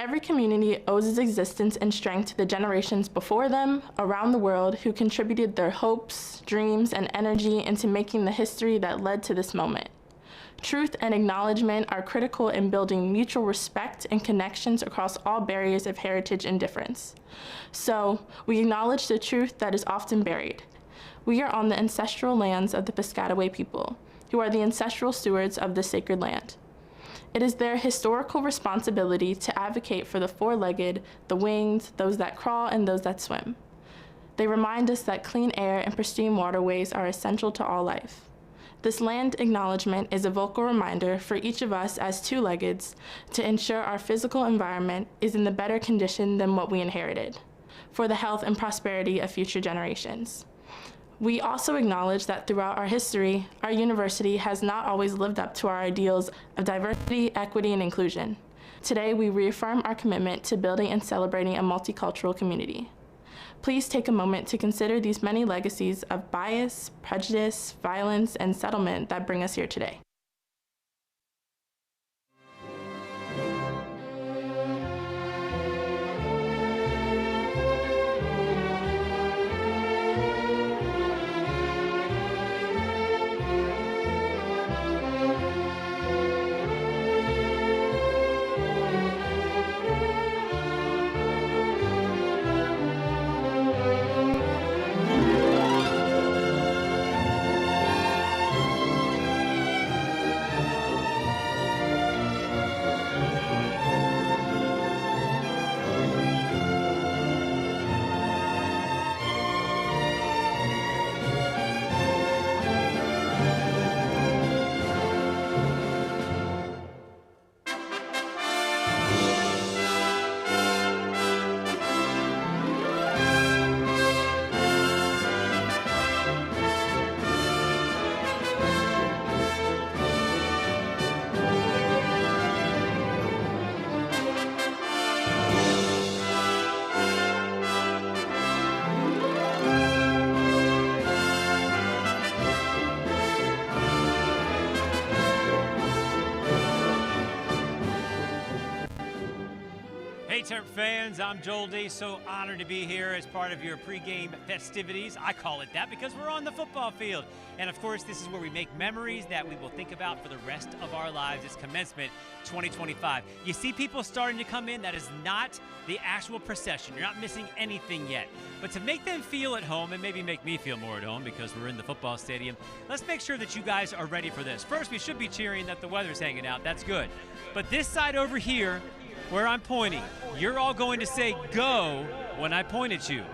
Every community owes its existence and strength to the generations before them, around the world, who contributed their hopes, dreams, and energy into making the history that led to this moment. Truth and acknowledgement are critical in building mutual respect and connections across all barriers of heritage and difference. So, we acknowledge the truth that is often buried. We are on the ancestral lands of the Piscataway people, who are the ancestral stewards of this sacred land. It is their historical responsibility to advocate for the four-legged, the winged, those that crawl, and those that swim. They remind us that clean air and pristine waterways are essential to all life. This land acknowledgement is a vocal reminder for each of us as two-leggeds to ensure our physical environment is in the better condition than what we inherited, for the health and prosperity of future generations. We also acknowledge that throughout our history, our university has not always lived up to our ideals of diversity, equity, and inclusion. Today, we reaffirm our commitment to building and celebrating a multicultural community. Please take a moment to consider these many legacies of bias, prejudice, violence, and settlement that bring us here today. Hey Terp fans, I'm Joel D. So honored to be here as part of your pregame festivities. I call it that because we're on the football field. And of course, this is where we make memories that we will think about for the rest of our lives. It's Commencement 2025. You see people starting to come in. That is not the actual procession. You're not missing anything yet. But to make them feel at home, and maybe make me feel more at home because we're in the football stadium, let's make sure that you guys are ready for this. First, we should be cheering that the weather's hanging out. That's good. But this side over here, where I'm pointing, you're all going to say go when I point at you.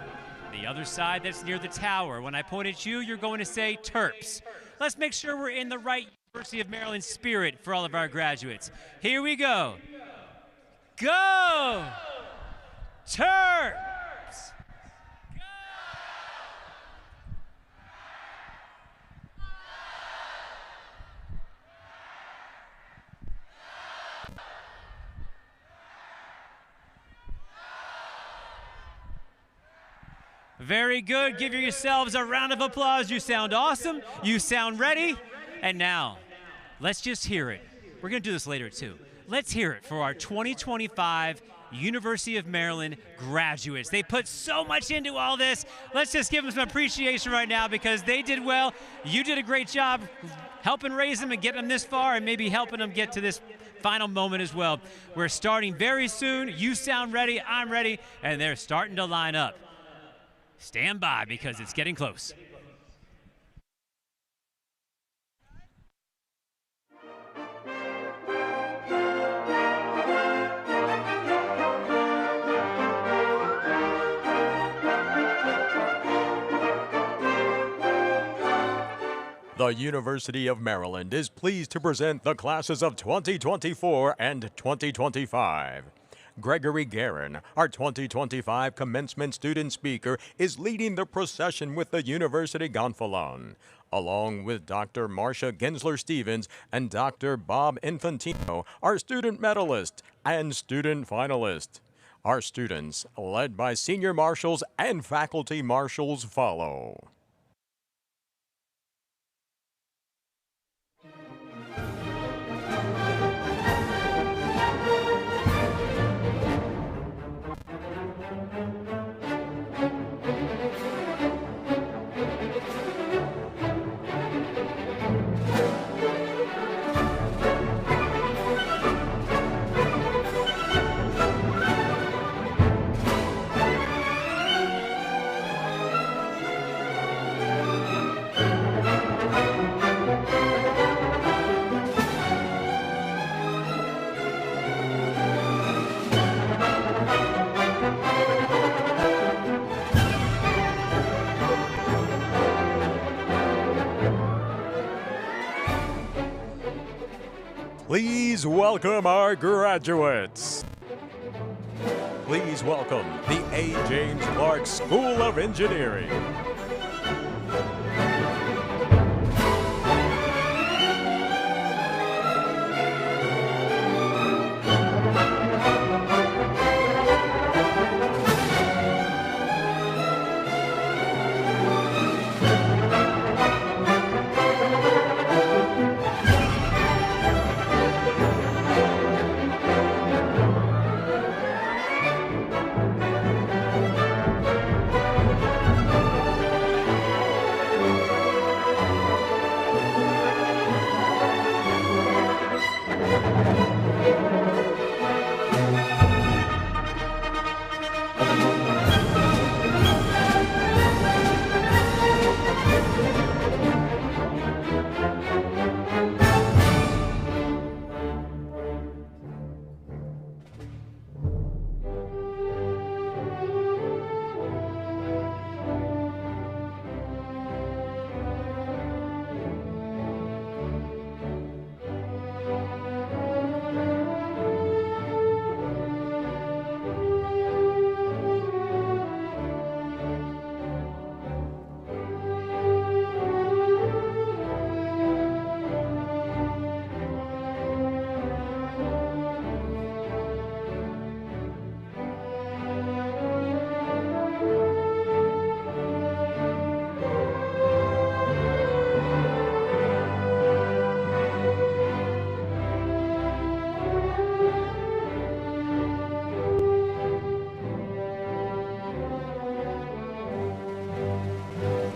The other side that's near the tower, when I point at you, you're going to say Terps. Let's make sure we're in the right University of Maryland spirit for all of our graduates. Here we go. Go! Terps! Very good. Give yourselves a round of applause. You sound awesome. You sound ready. And now, let's just hear it. We're going to do this later, too. Let's hear it for our 2025 University of Maryland graduates. They put so much into all this. Let's just give them some appreciation right now because they did well. You did a great job helping raise them and getting them this far and maybe helping them get to this final moment as well. We're starting very soon. You sound ready. I'm ready. And they're starting to line up. Stand by because it's getting close. The University of Maryland is pleased to present the classes of 2024 and 2025. Gregory Guerin, our 2025 commencement student speaker, is leading the procession with the University Gonfalon, along with Dr. Marcia Gensler-Stevens and Dr. Bob Infantino, our student medalist and student finalist. Our students, led by senior marshals and faculty marshals, follow. Please welcome our graduates. Please welcome the A. James Clark School of Engineering.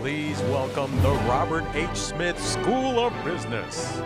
Please welcome the Robert H. Smith School of Business.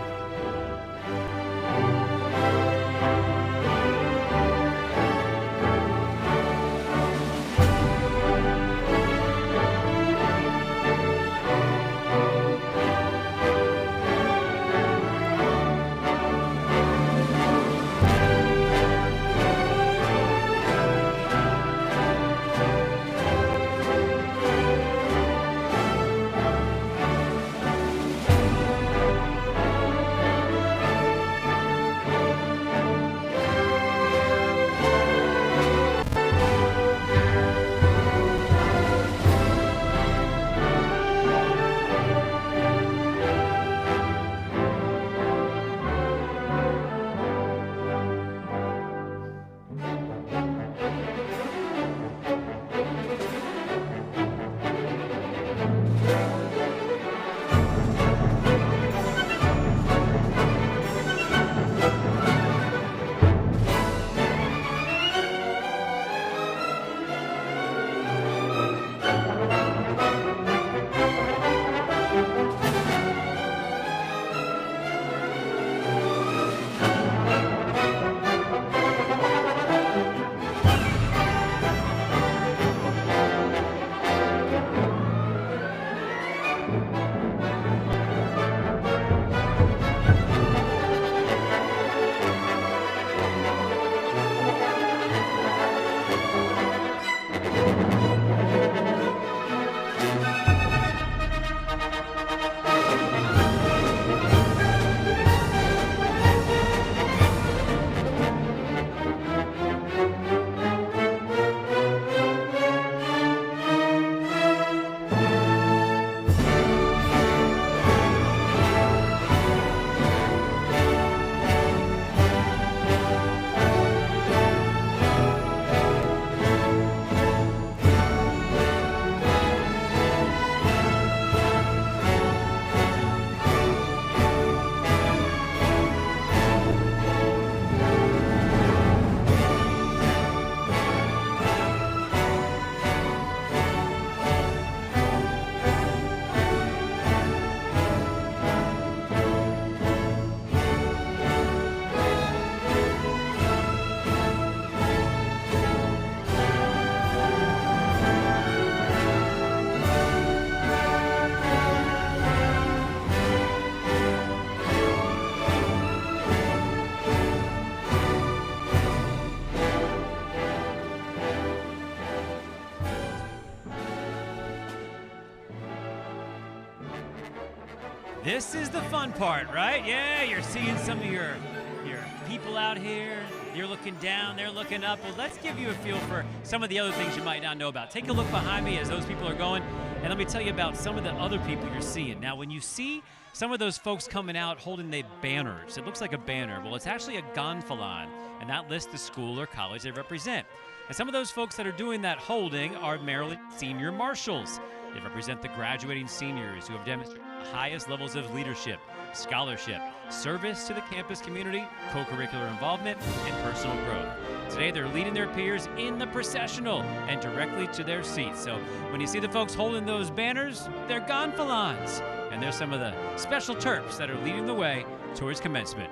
This is the fun part, right? Yeah, you're seeing some of your people out here. You're looking down, they're looking up. Well, let's give you a feel for some of the other things you might not know about. Take a look behind me as those people are going, and let me tell you about some of the other people you're seeing. Now, when you see some of those folks coming out holding the banners, it looks like a banner. Well, it's actually a gonfalon, and that lists the school or college they represent. And some of those folks that are doing that holding are Maryland senior marshals. They represent the graduating seniors who have demonstrated the highest levels of leadership, scholarship, service to the campus community, co-curricular involvement, and personal growth. Today, they're leading their peers in the processional and directly to their seats. So when you see the folks holding those banners, they're gonfalons. And there's some of the special Terps that are leading the way towards commencement.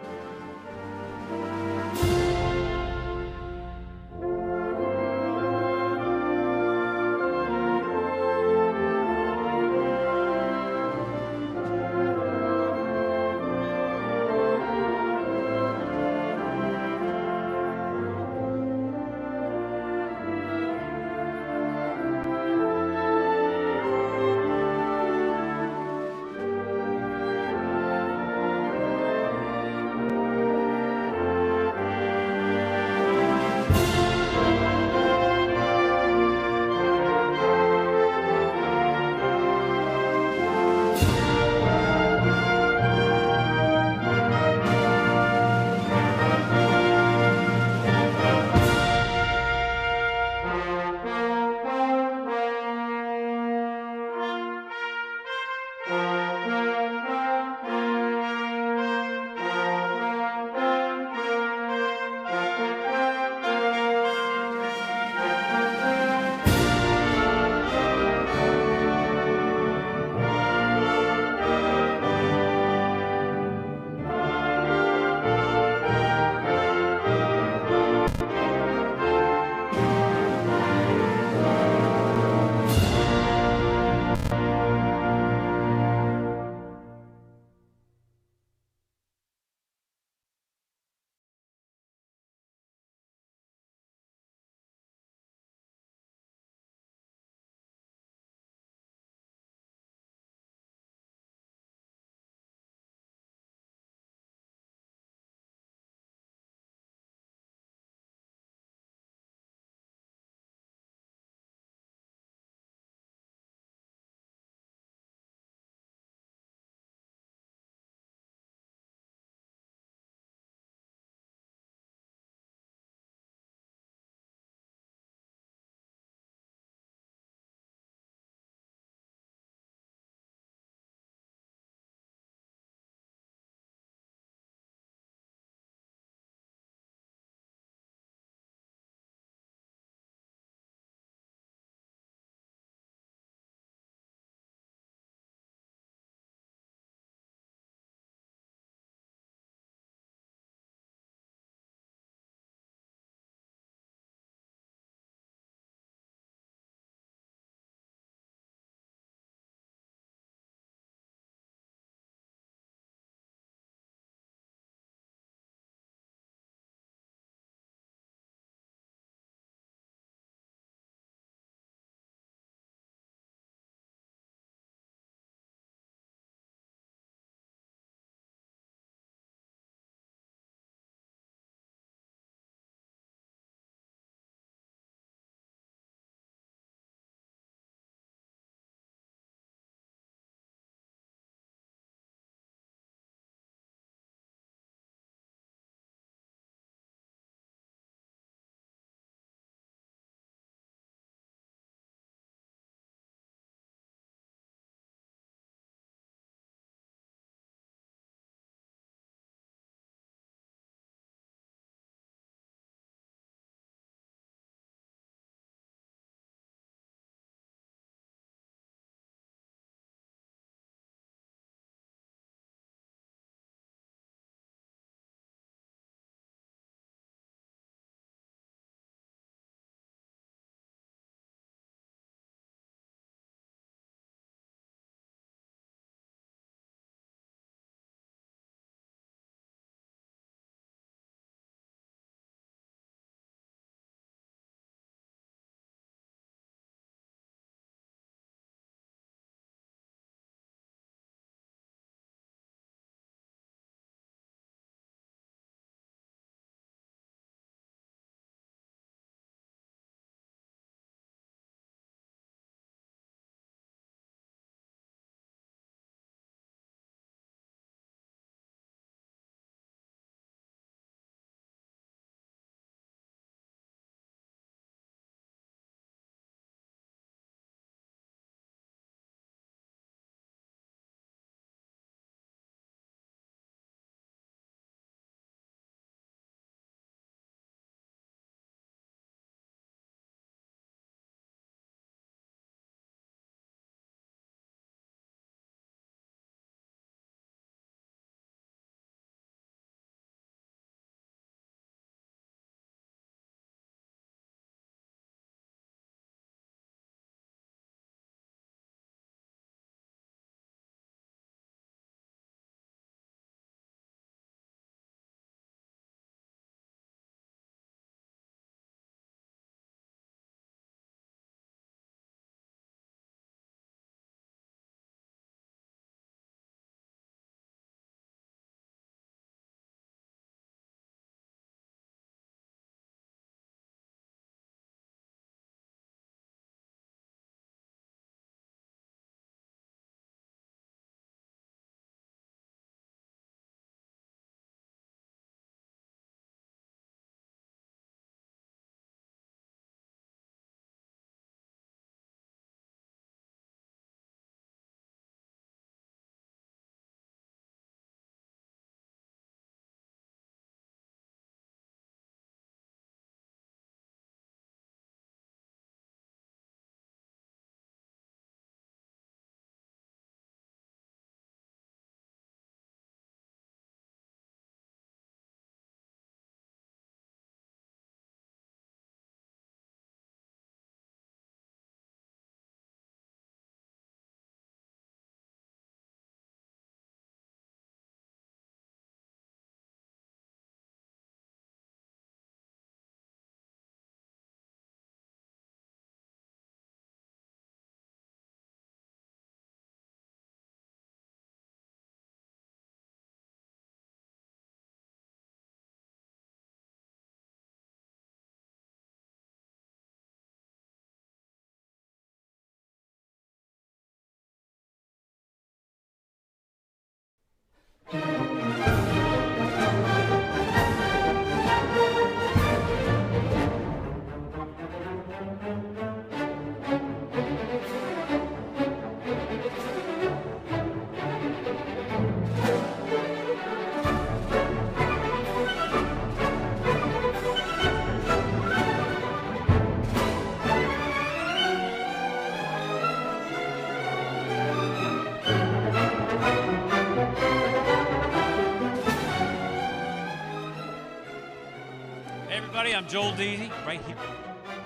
Everybody, I'm Joel D, right here,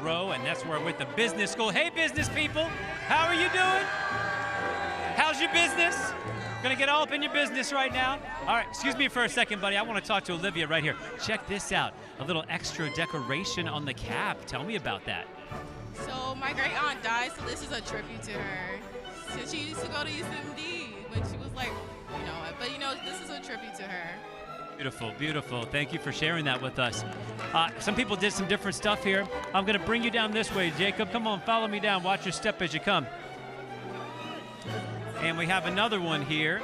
row, and that's where I'm with the business school. Hey, business people, how are you doing? How's your business? Gonna get all up in your business right now. All right, excuse me for a second, buddy. I want to talk to Olivia right here. Check this out, a little extra decoration on the cap. Tell me about that. So my great aunt died, so this is a tribute to her. Since she used to go to UCMD when she was like, this is a tribute to her. Beautiful, beautiful. Thank you for sharing that with us. Some people did some different stuff here. I'm going to bring you down this way, Jacob. Come on, follow me down. Watch your step as you come. And we have another one here.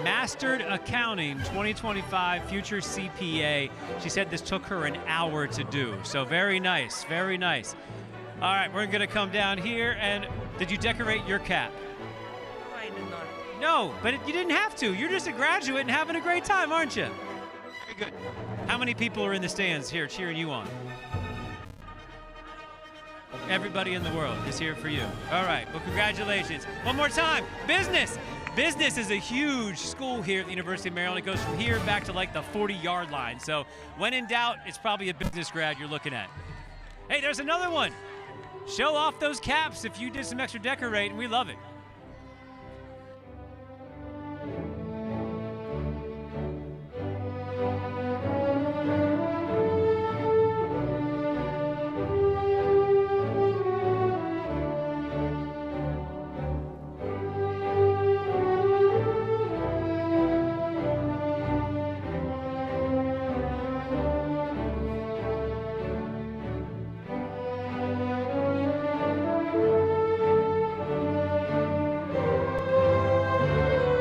Mastered Accounting 2025 Future CPA. She said this took her an hour to do. So very nice, very nice. All right, we're going to come down here. And did you decorate your cap? No, I did not. No, but you didn't have to. You're just a graduate and having a great time, aren't you? Very good. How many people are in the stands here cheering you on? Everybody in the world is here for you. All right, well, congratulations. One more time, business. Business is a huge school here at the University of Maryland. It goes from here back to like the 40-yard line. So when in doubt, it's probably a business grad you're looking at. Hey, there's another one. Show off those caps if you did some extra decorating. We love it.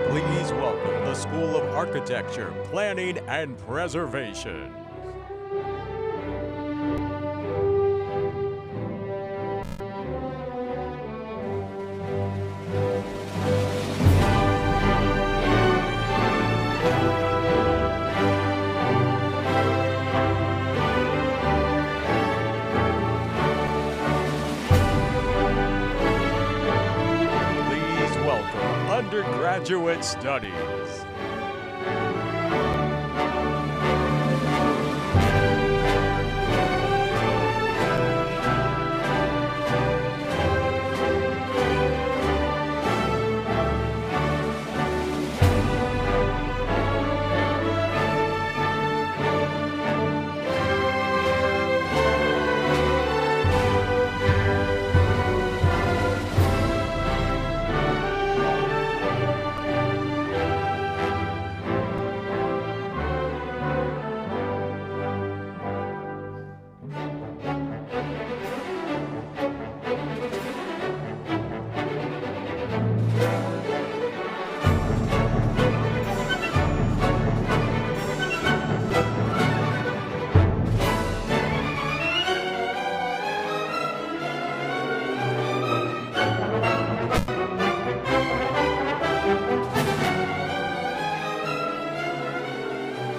Please welcome the School of Architecture, Planning, and Preservation. Please welcome Undergraduate Studies.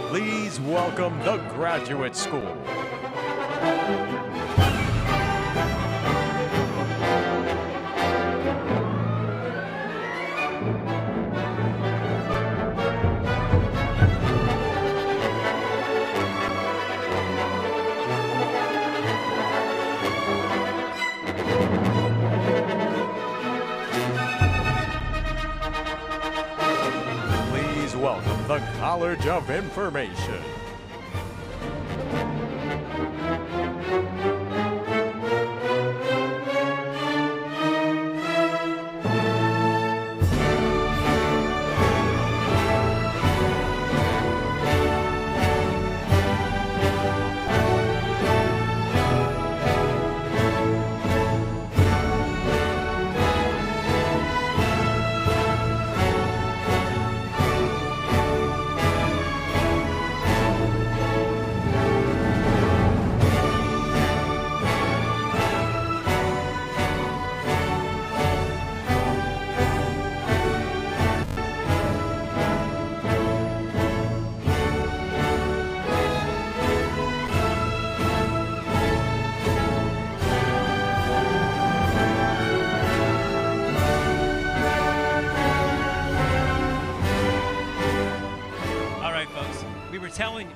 Please welcome the Graduate School. Please welcome the College of Information.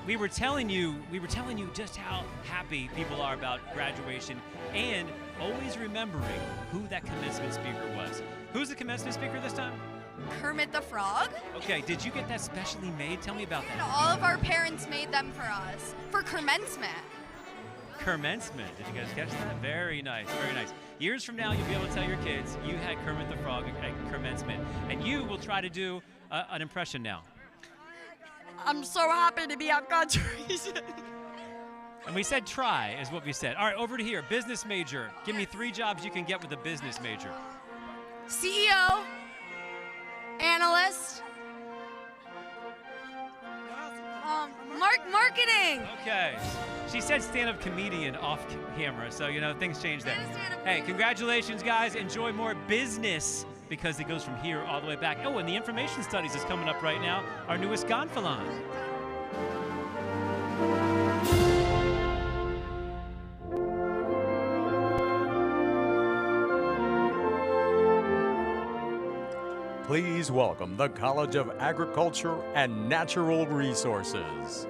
we were telling you just how happy people are about graduation, and always remembering who that commencement speaker was. Who's the commencement speaker this time? Kermit the Frog. Okay, did you get that specially made? Tell me about And that. all of our parents made them for us for commencement. Commencement. Did you guys catch that? Very nice, very nice. Years from now, you'll be able to tell your kids you had Kermit the Frog at commencement, and you will try to do an impression now. I'm so happy to be at graduation. And we said try is what we said. All right, over to here. Business major. Give me 3 jobs you can get with a business major. CEO, analyst, marketing. Okay. She said stand-up comedian off camera, so, you know, things change there. Hey, congratulations, guys. Enjoy more business because it goes from here all the way back. Oh, and the information studies is coming up right now. Our newest gonfalon. Please welcome the College of Agriculture and Natural Resources.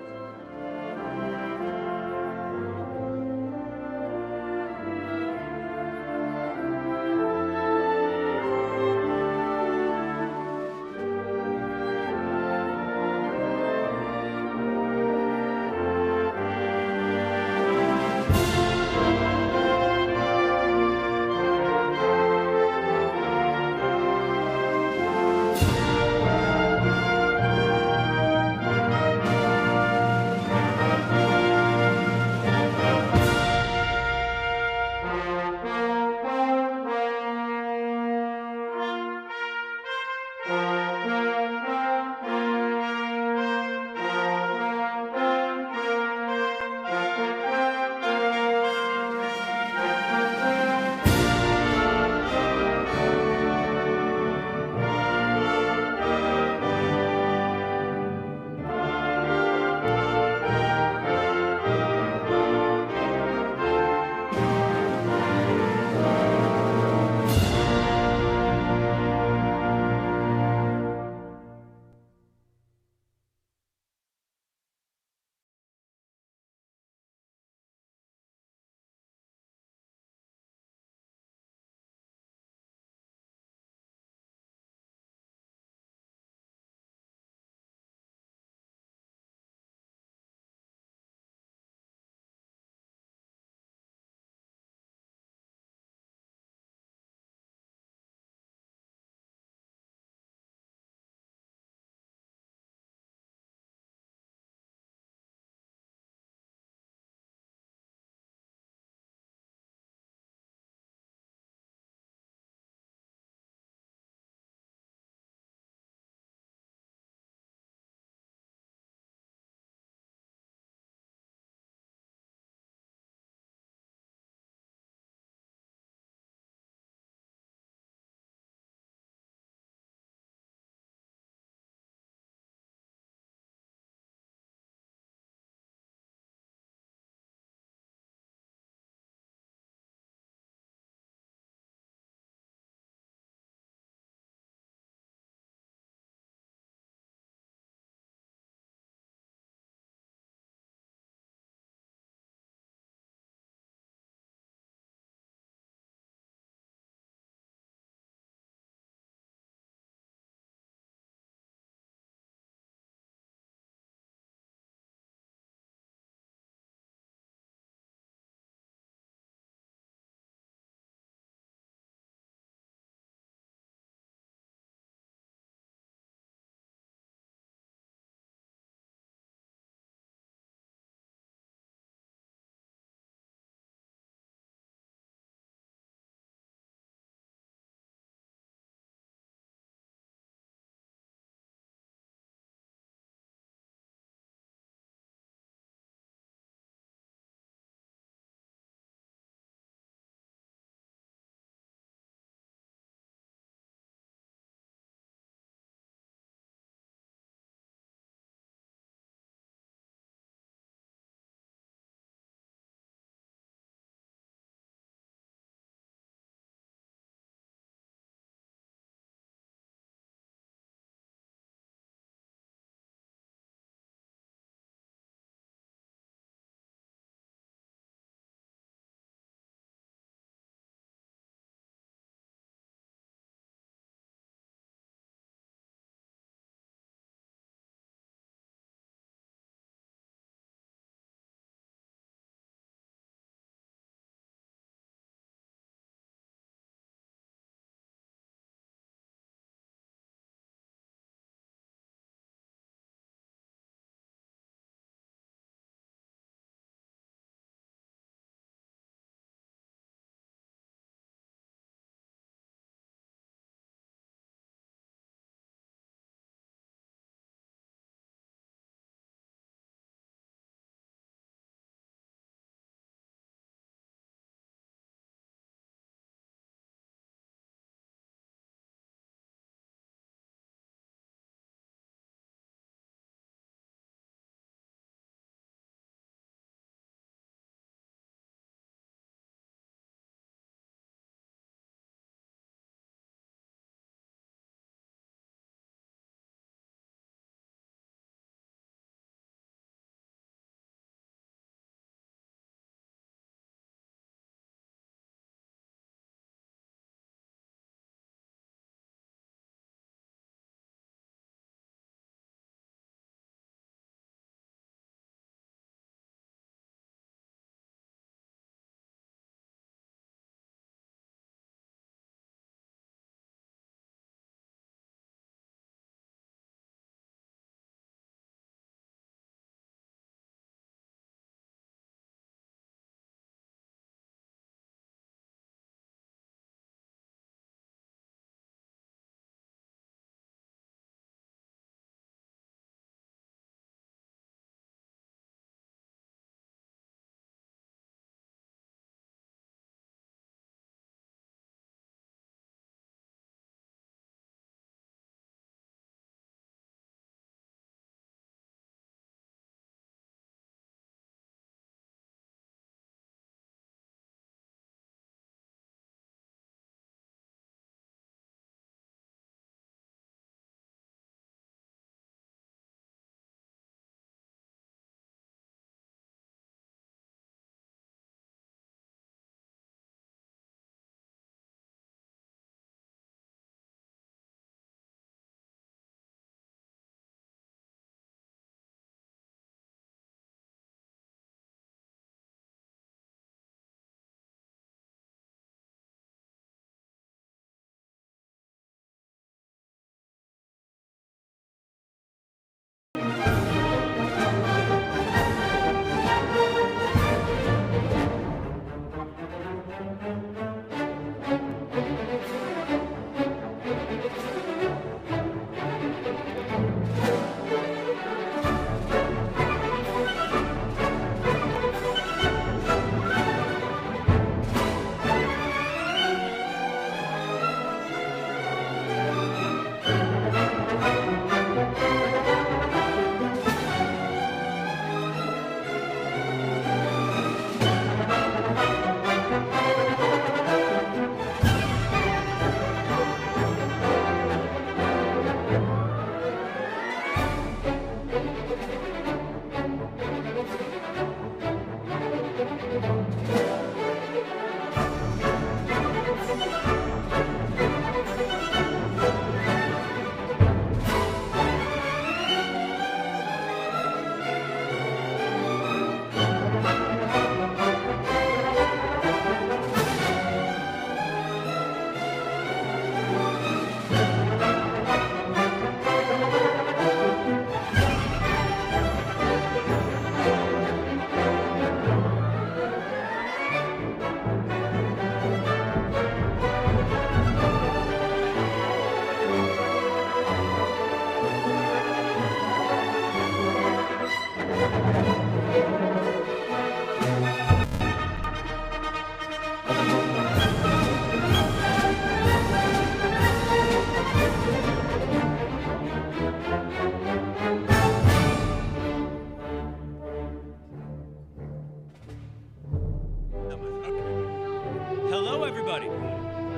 Hello, everybody.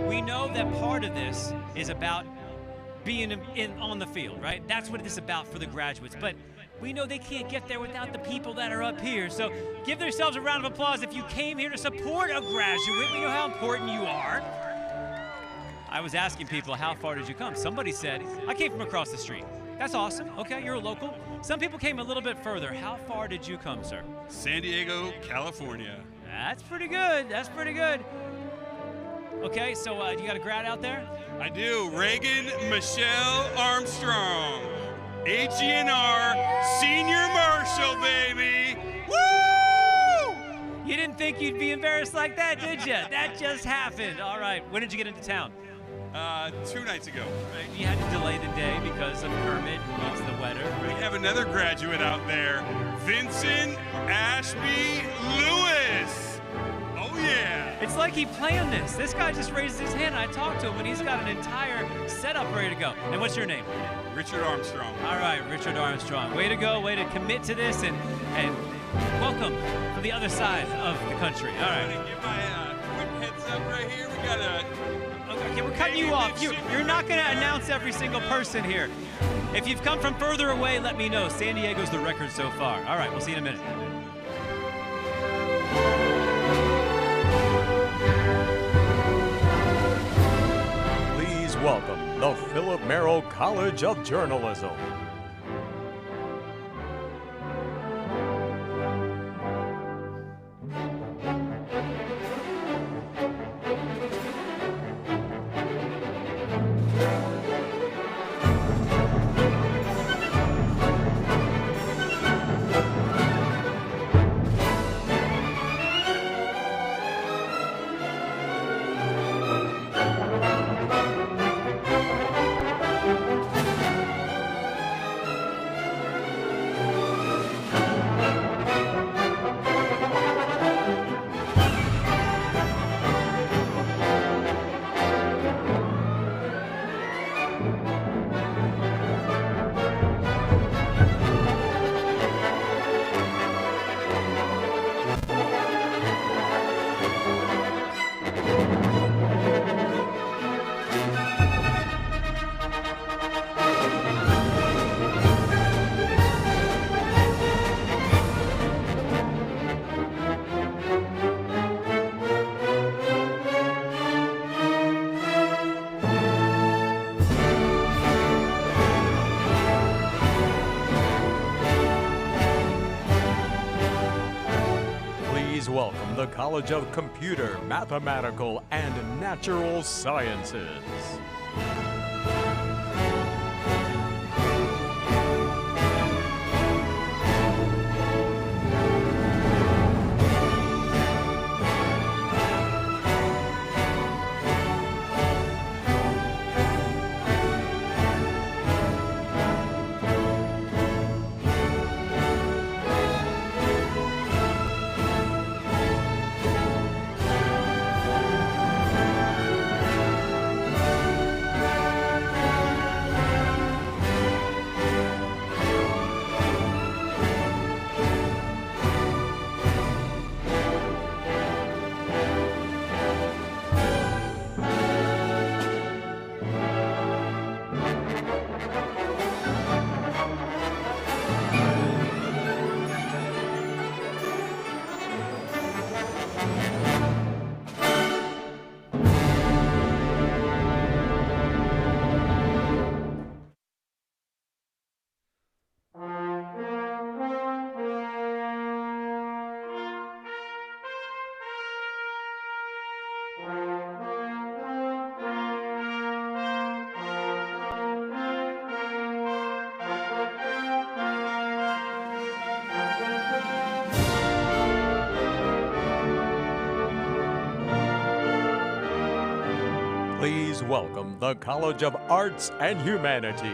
We know that part of this is about being on the field, right? That's what it is about for the graduates. But we know they can't get there without the people that are up here. So give yourselves a round of applause if you came here to support a graduate. We know how important you are. I was asking people, how far did you come? Somebody said, I came from across the street. That's awesome. Okay, you're a local. Some people came a little bit further. How far did you come, sir? San Diego, California. That's pretty good. That's pretty good. Okay, so you got a grad out there? I do. Reagan Michelle Armstrong. AGNR Senior Marshal, baby. Woo! You didn't think you'd be embarrassed like that, did you? That just happened. All right, when did you get into town? 2 nights ago. You had to delay the day because of Kermit meets the weather. We have another graduate out there, Vincent Ashby Lewis. Oh, yeah. It's like he planned this. This guy just raises his hand. I talked to him, and he's got an entire setup ready to go. And what's your name? Richard Armstrong. All right, Richard Armstrong. Way to go. Way to commit to this, and welcome from the other side of the country. All right. I'm going to give my quick heads up right here. We got a... Okay, we're cutting you off. You're not going to announce every single person here. If you've come from further away, let me know. San Diego's the record so far. All right, we'll see you in a minute. Please welcome the Philip Merrill College of Journalism. Welcome the College of Computer, Mathematical, and Natural Sciences. Please welcome the College of Arts and Humanities.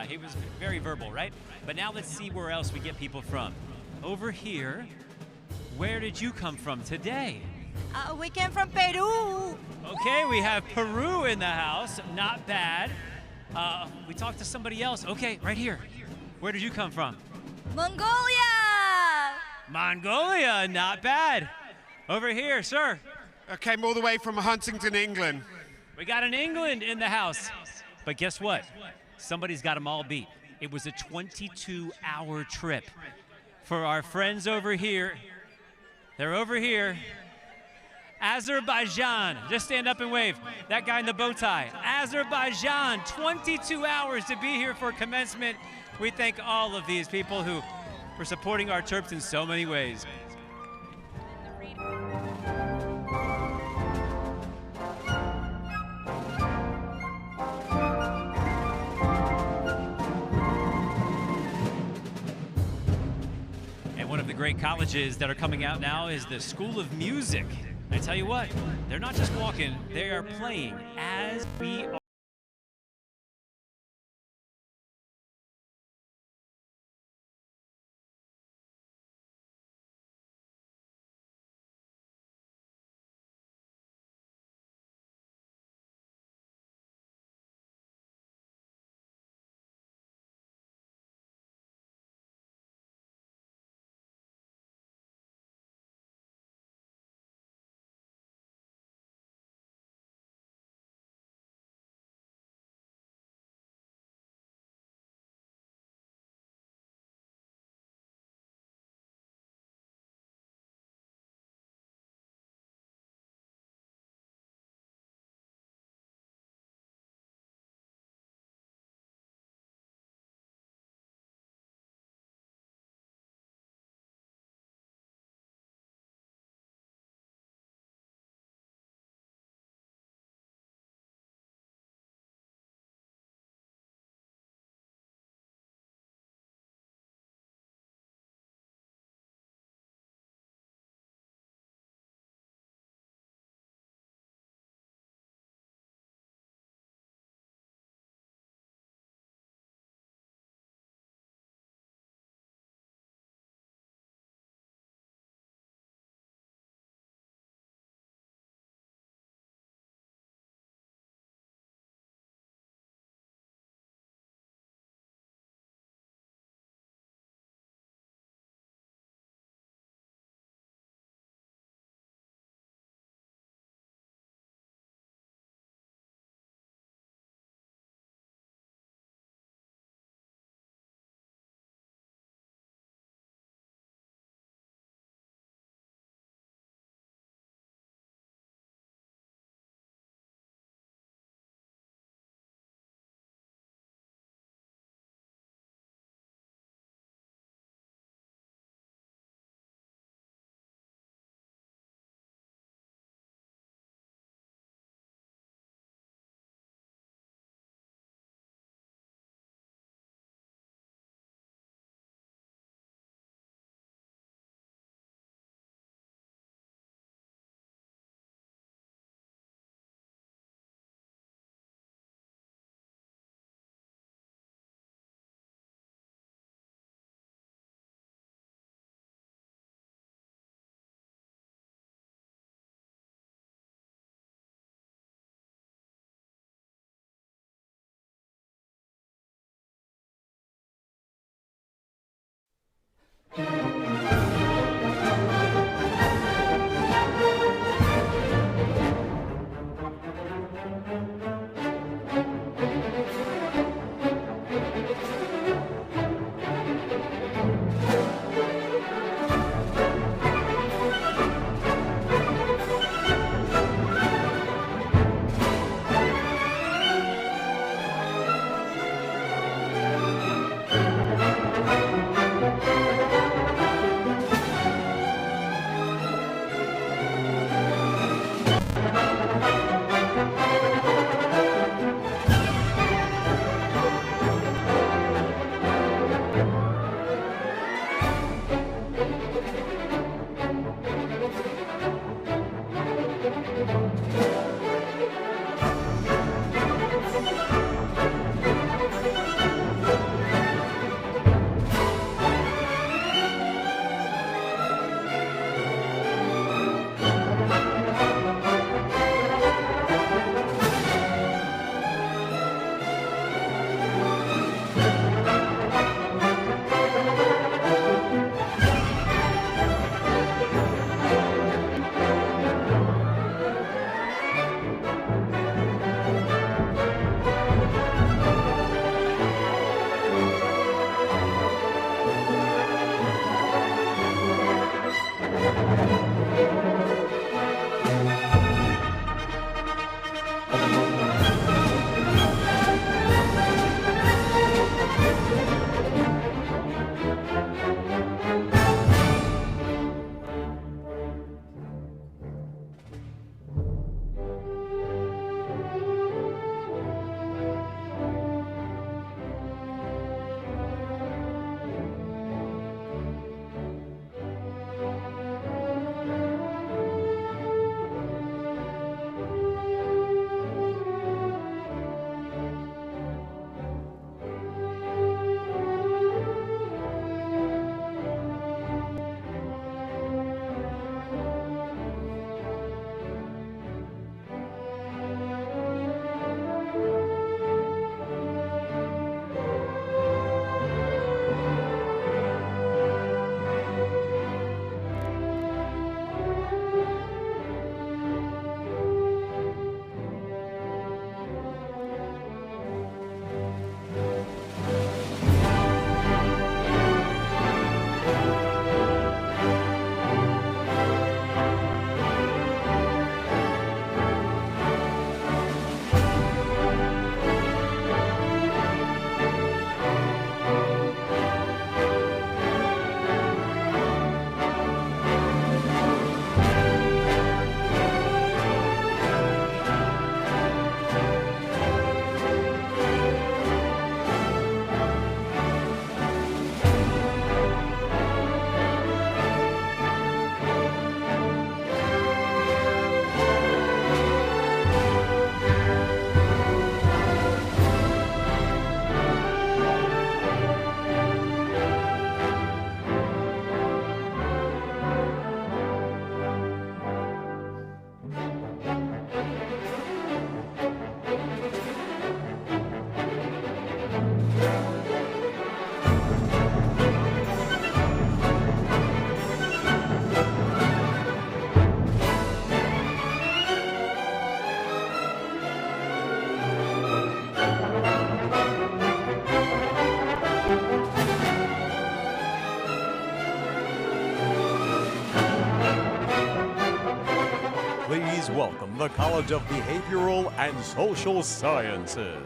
He was very verbal, right? But now let's see where else we get people from. Over here, where did you come from today? We came from Peru. Okay, we have Peru in the house. Not bad. We talked to somebody else. Okay, right here. Where did you come from? Mongolia. Mongolia, not bad. Over here, sir. I came all the way from Huntington, England. We got an England in the house. But guess what? Somebody's got them all beat. It was a 22-hour trip. For our friends over here, they're over here. Azerbaijan, just stand up and wave. That guy in the bow tie. Azerbaijan, 22 hours to be here for commencement. We thank all of these people who were supporting our Terps in so many ways. And one of the great colleges that are coming out now is the School of Music. I tell you what, they're not just walking, they are playing as we are. the College of Behavioral and Social Sciences.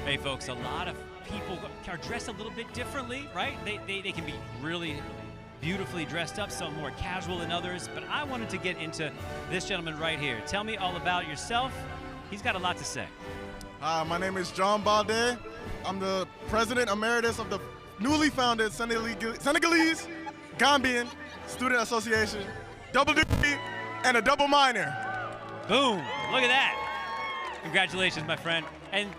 Hey folks, a lot of people are dressed a little bit differently, right? They can be really beautifully dressed up, some more casual than others, but I wanted to get into this gentleman right here. Tell me all about yourself. He's got a lot to say. Hi, my name is John Balde. I'm the president emeritus of the newly founded Senegalese Gambian Student Association, double degree and a double minor. Boom, look at that. Congratulations, my friend.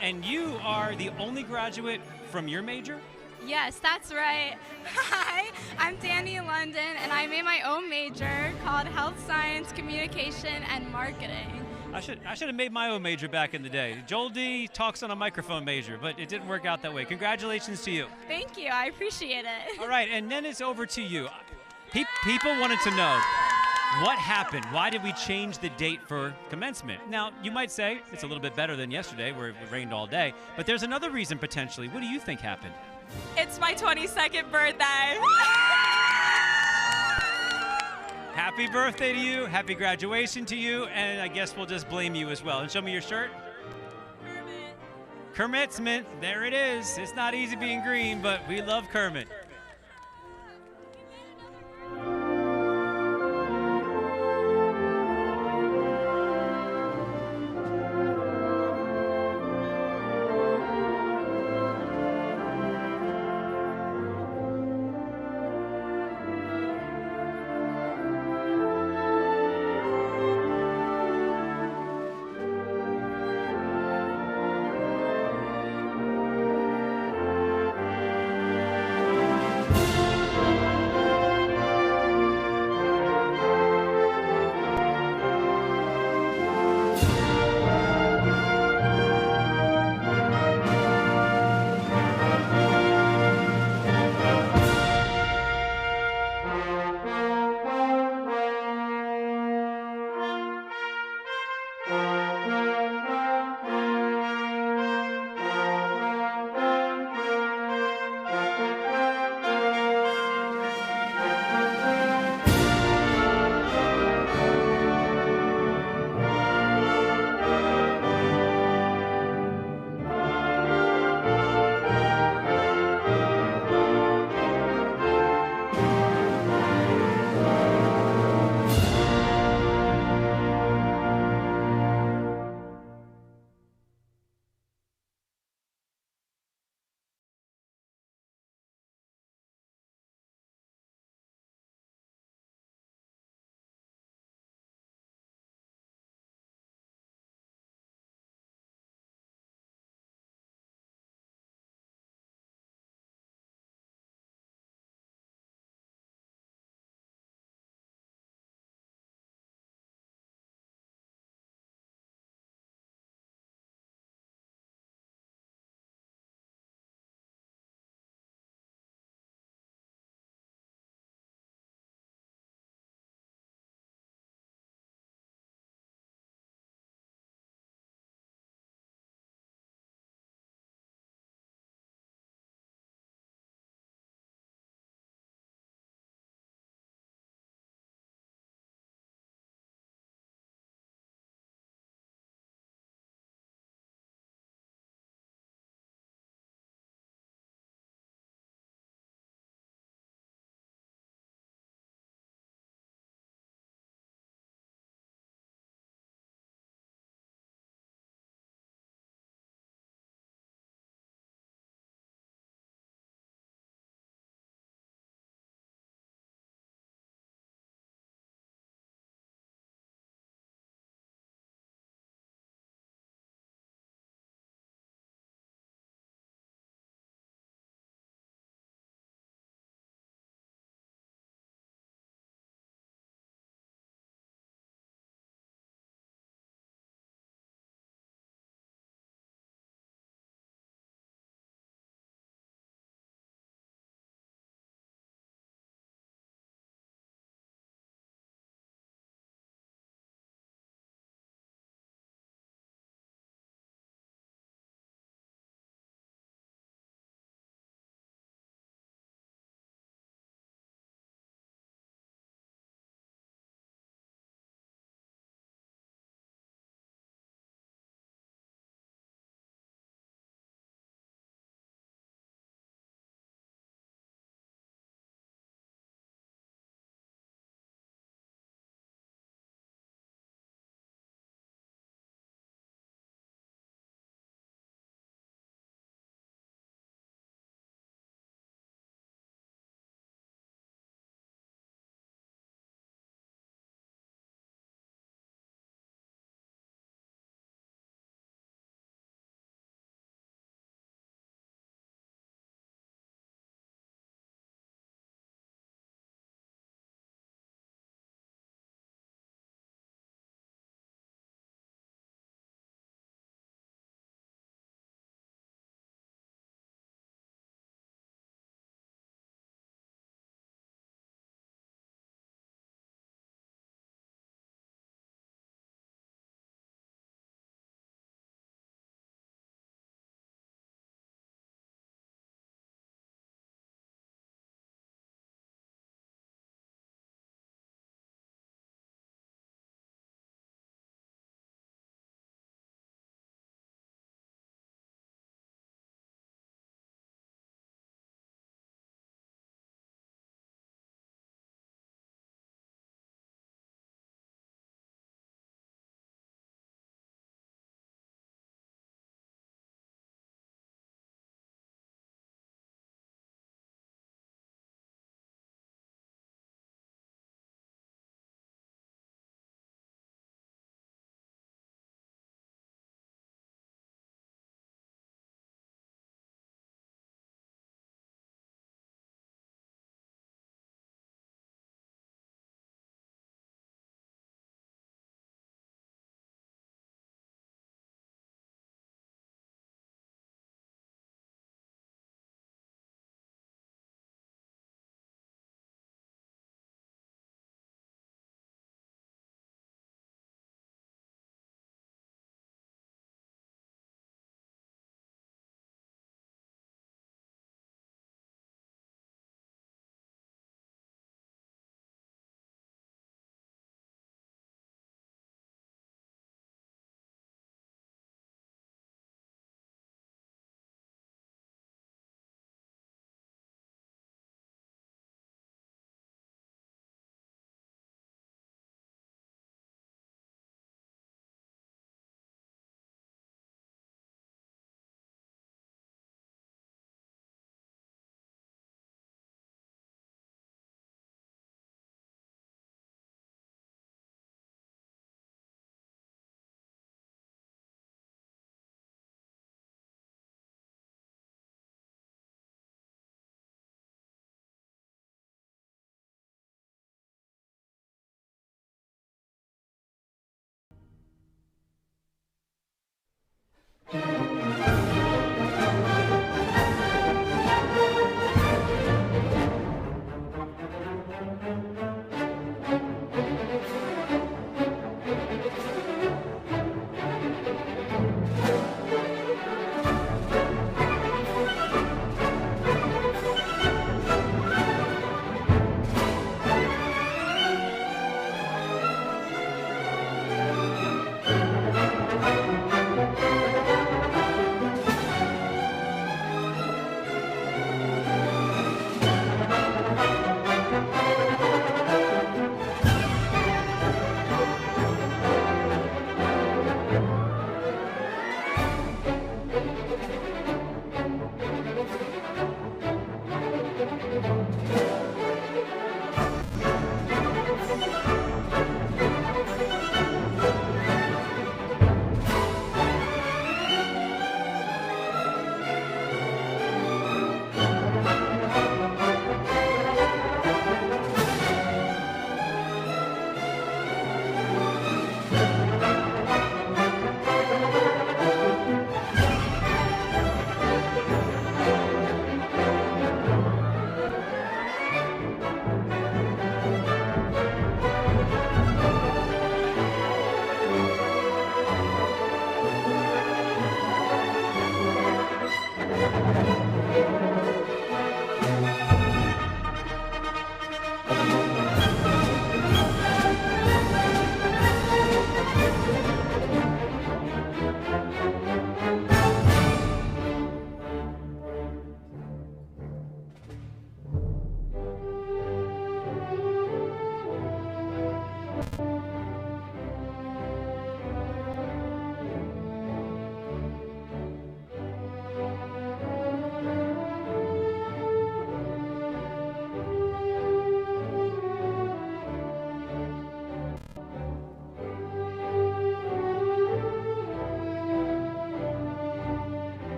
And you are the only graduate from your major? Yes, that's right. Hi, I'm Danny London, and I made my own major called Health Science, Communication, and Marketing. I should have made my own major back in the day. Joel D talks on a microphone major, but it didn't work out that way. Congratulations to you. Thank you, I appreciate it. All right, and then it's over to you. People wanted to know, what happened? Why did we change the date for commencement? Now, you might say it's a little bit better than yesterday where it rained all day, but there's another reason potentially. What do you think happened? It's my 22nd birthday. Happy birthday to you, happy graduation to you, and I guess we'll just blame you as well. And show me your shirt. Commencement, there it is. It's not easy being green, but we love Kermit.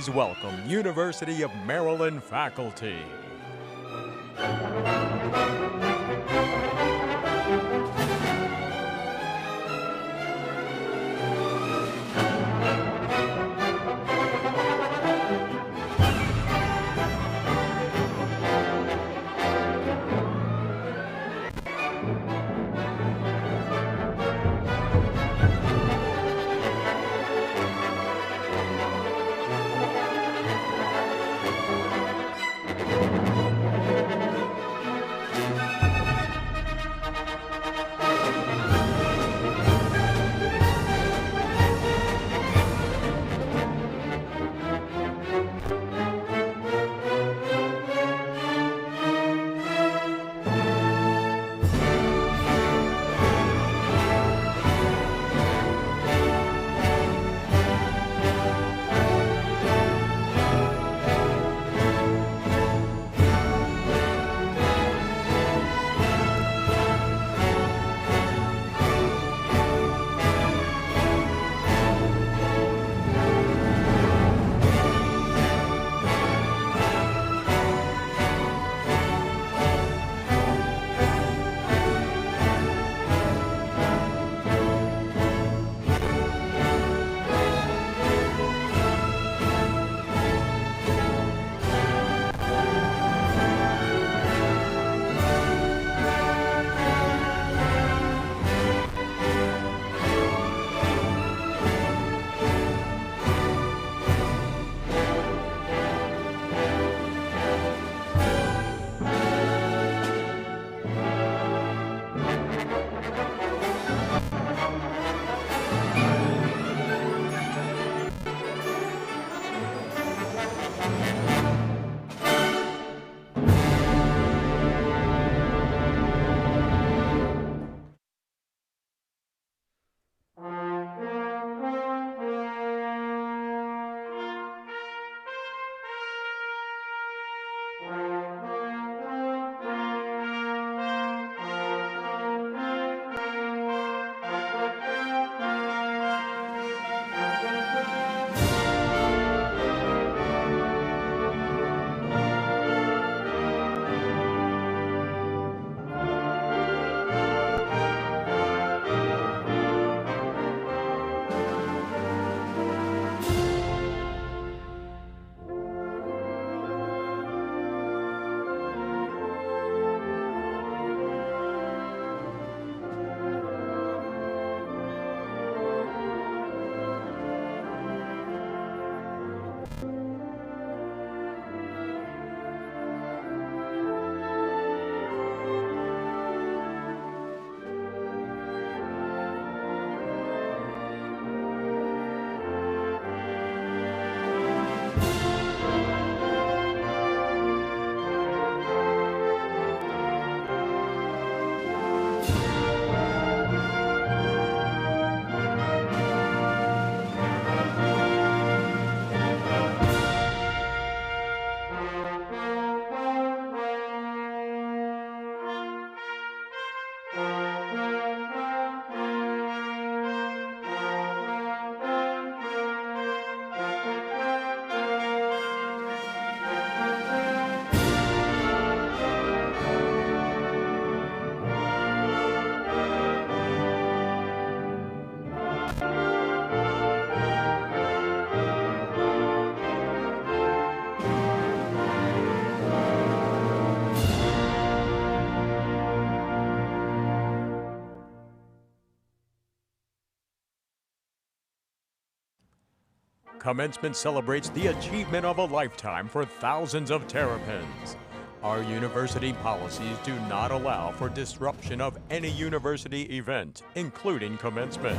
Please welcome University of Maryland faculty. Commencement celebrates the achievement of a lifetime for thousands of Terrapins. Our university policies do not allow for disruption of any university event, including commencement.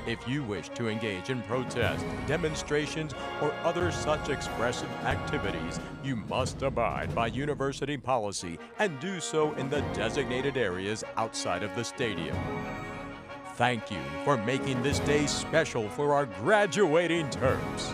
If you wish to engage in protest, demonstrations, or other such expressive activities, you must abide by university policy and do so in the designated areas outside of the stadium. Thank you for making this day special for our graduating Terps.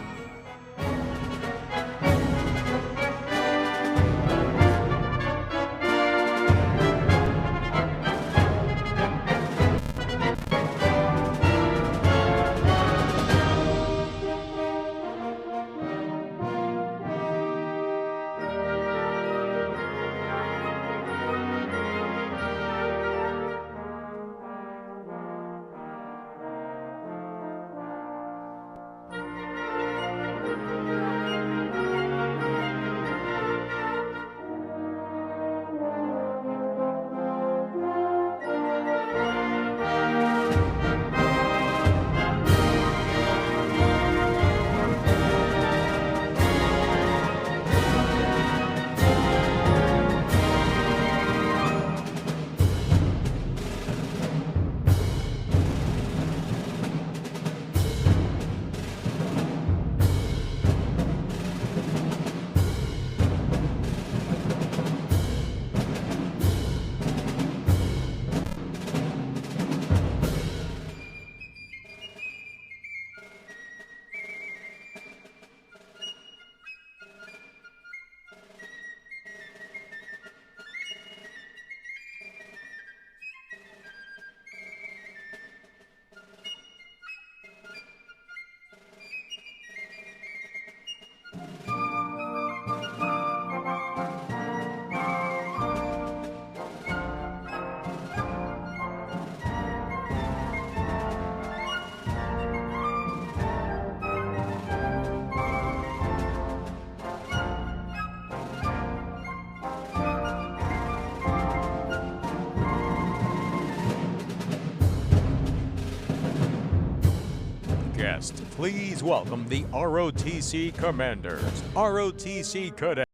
Please welcome the ROTC Commanders, ROTC Cadets.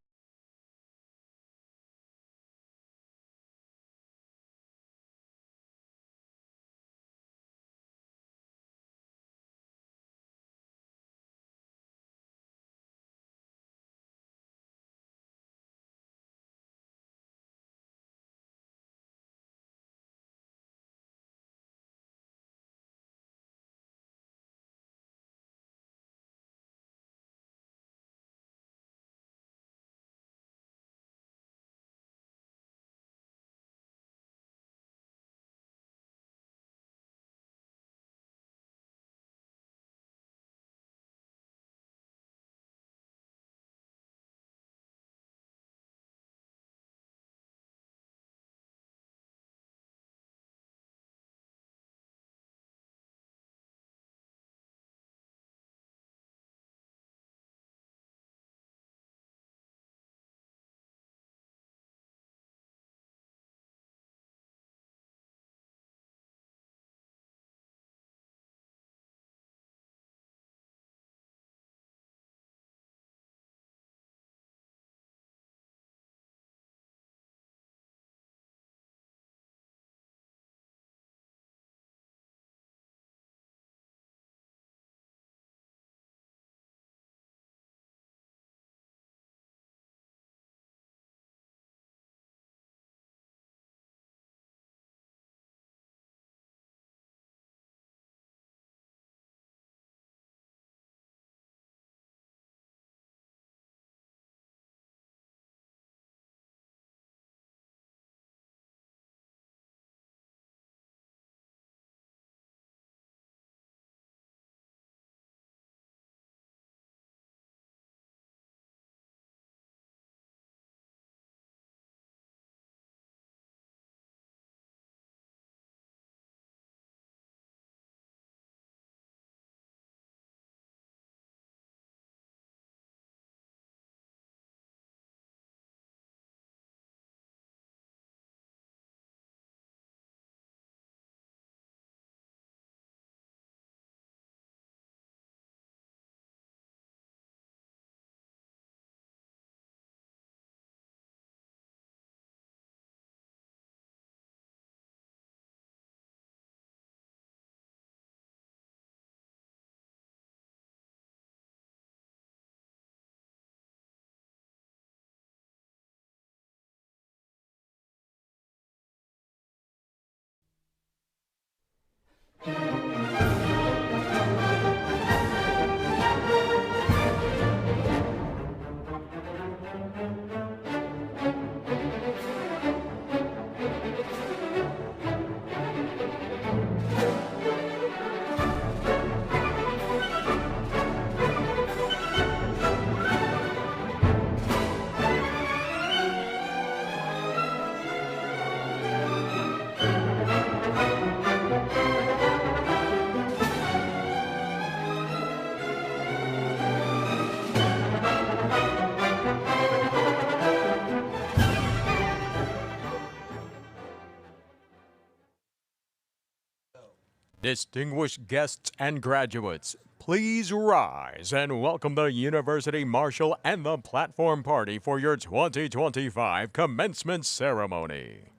Distinguished guests and graduates, please rise and welcome the University Marshal and the Platform Party for your 2025 commencement ceremony.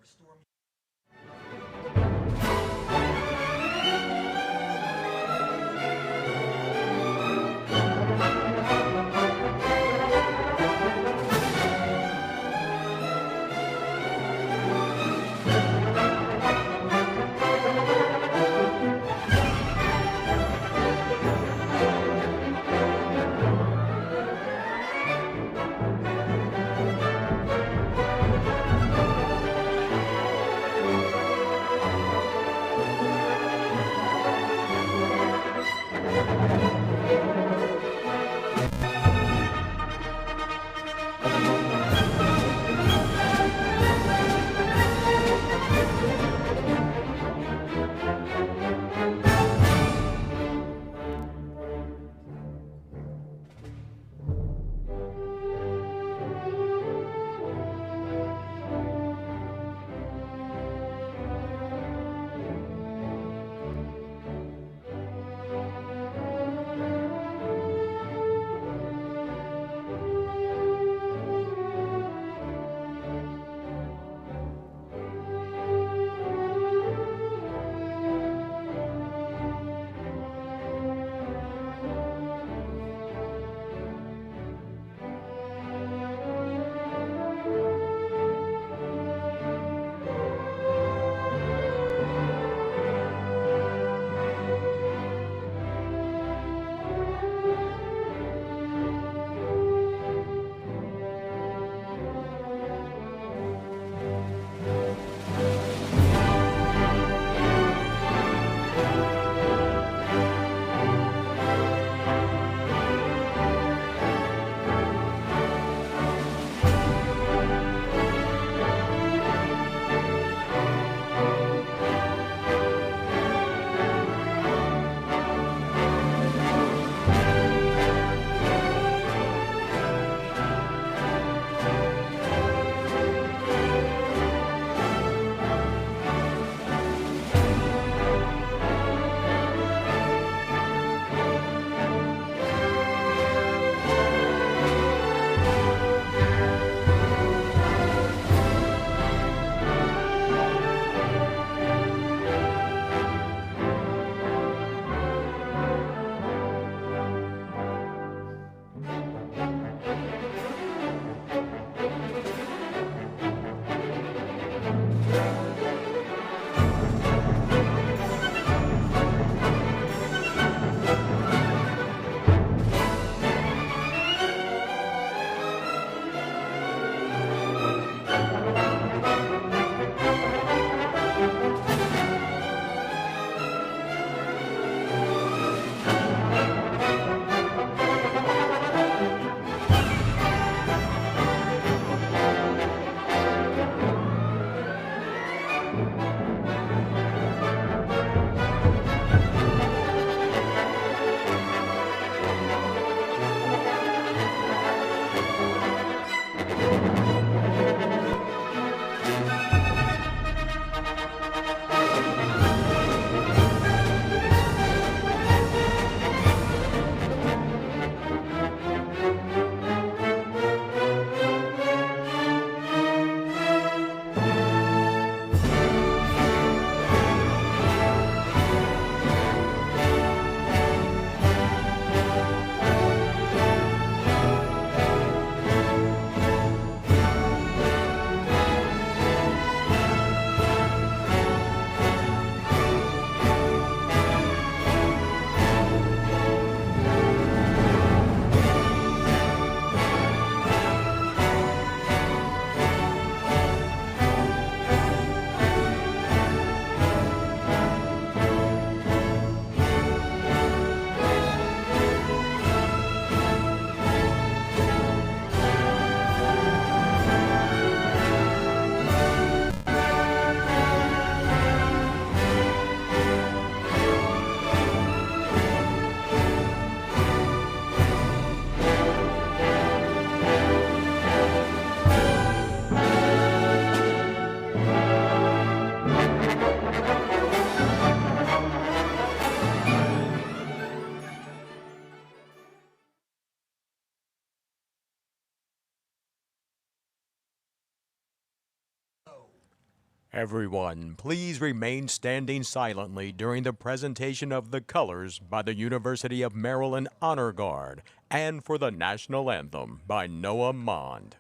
Everyone, please remain standing silently during the presentation of the colors by the University of Maryland Honor Guard and for the national anthem by Noah Mond.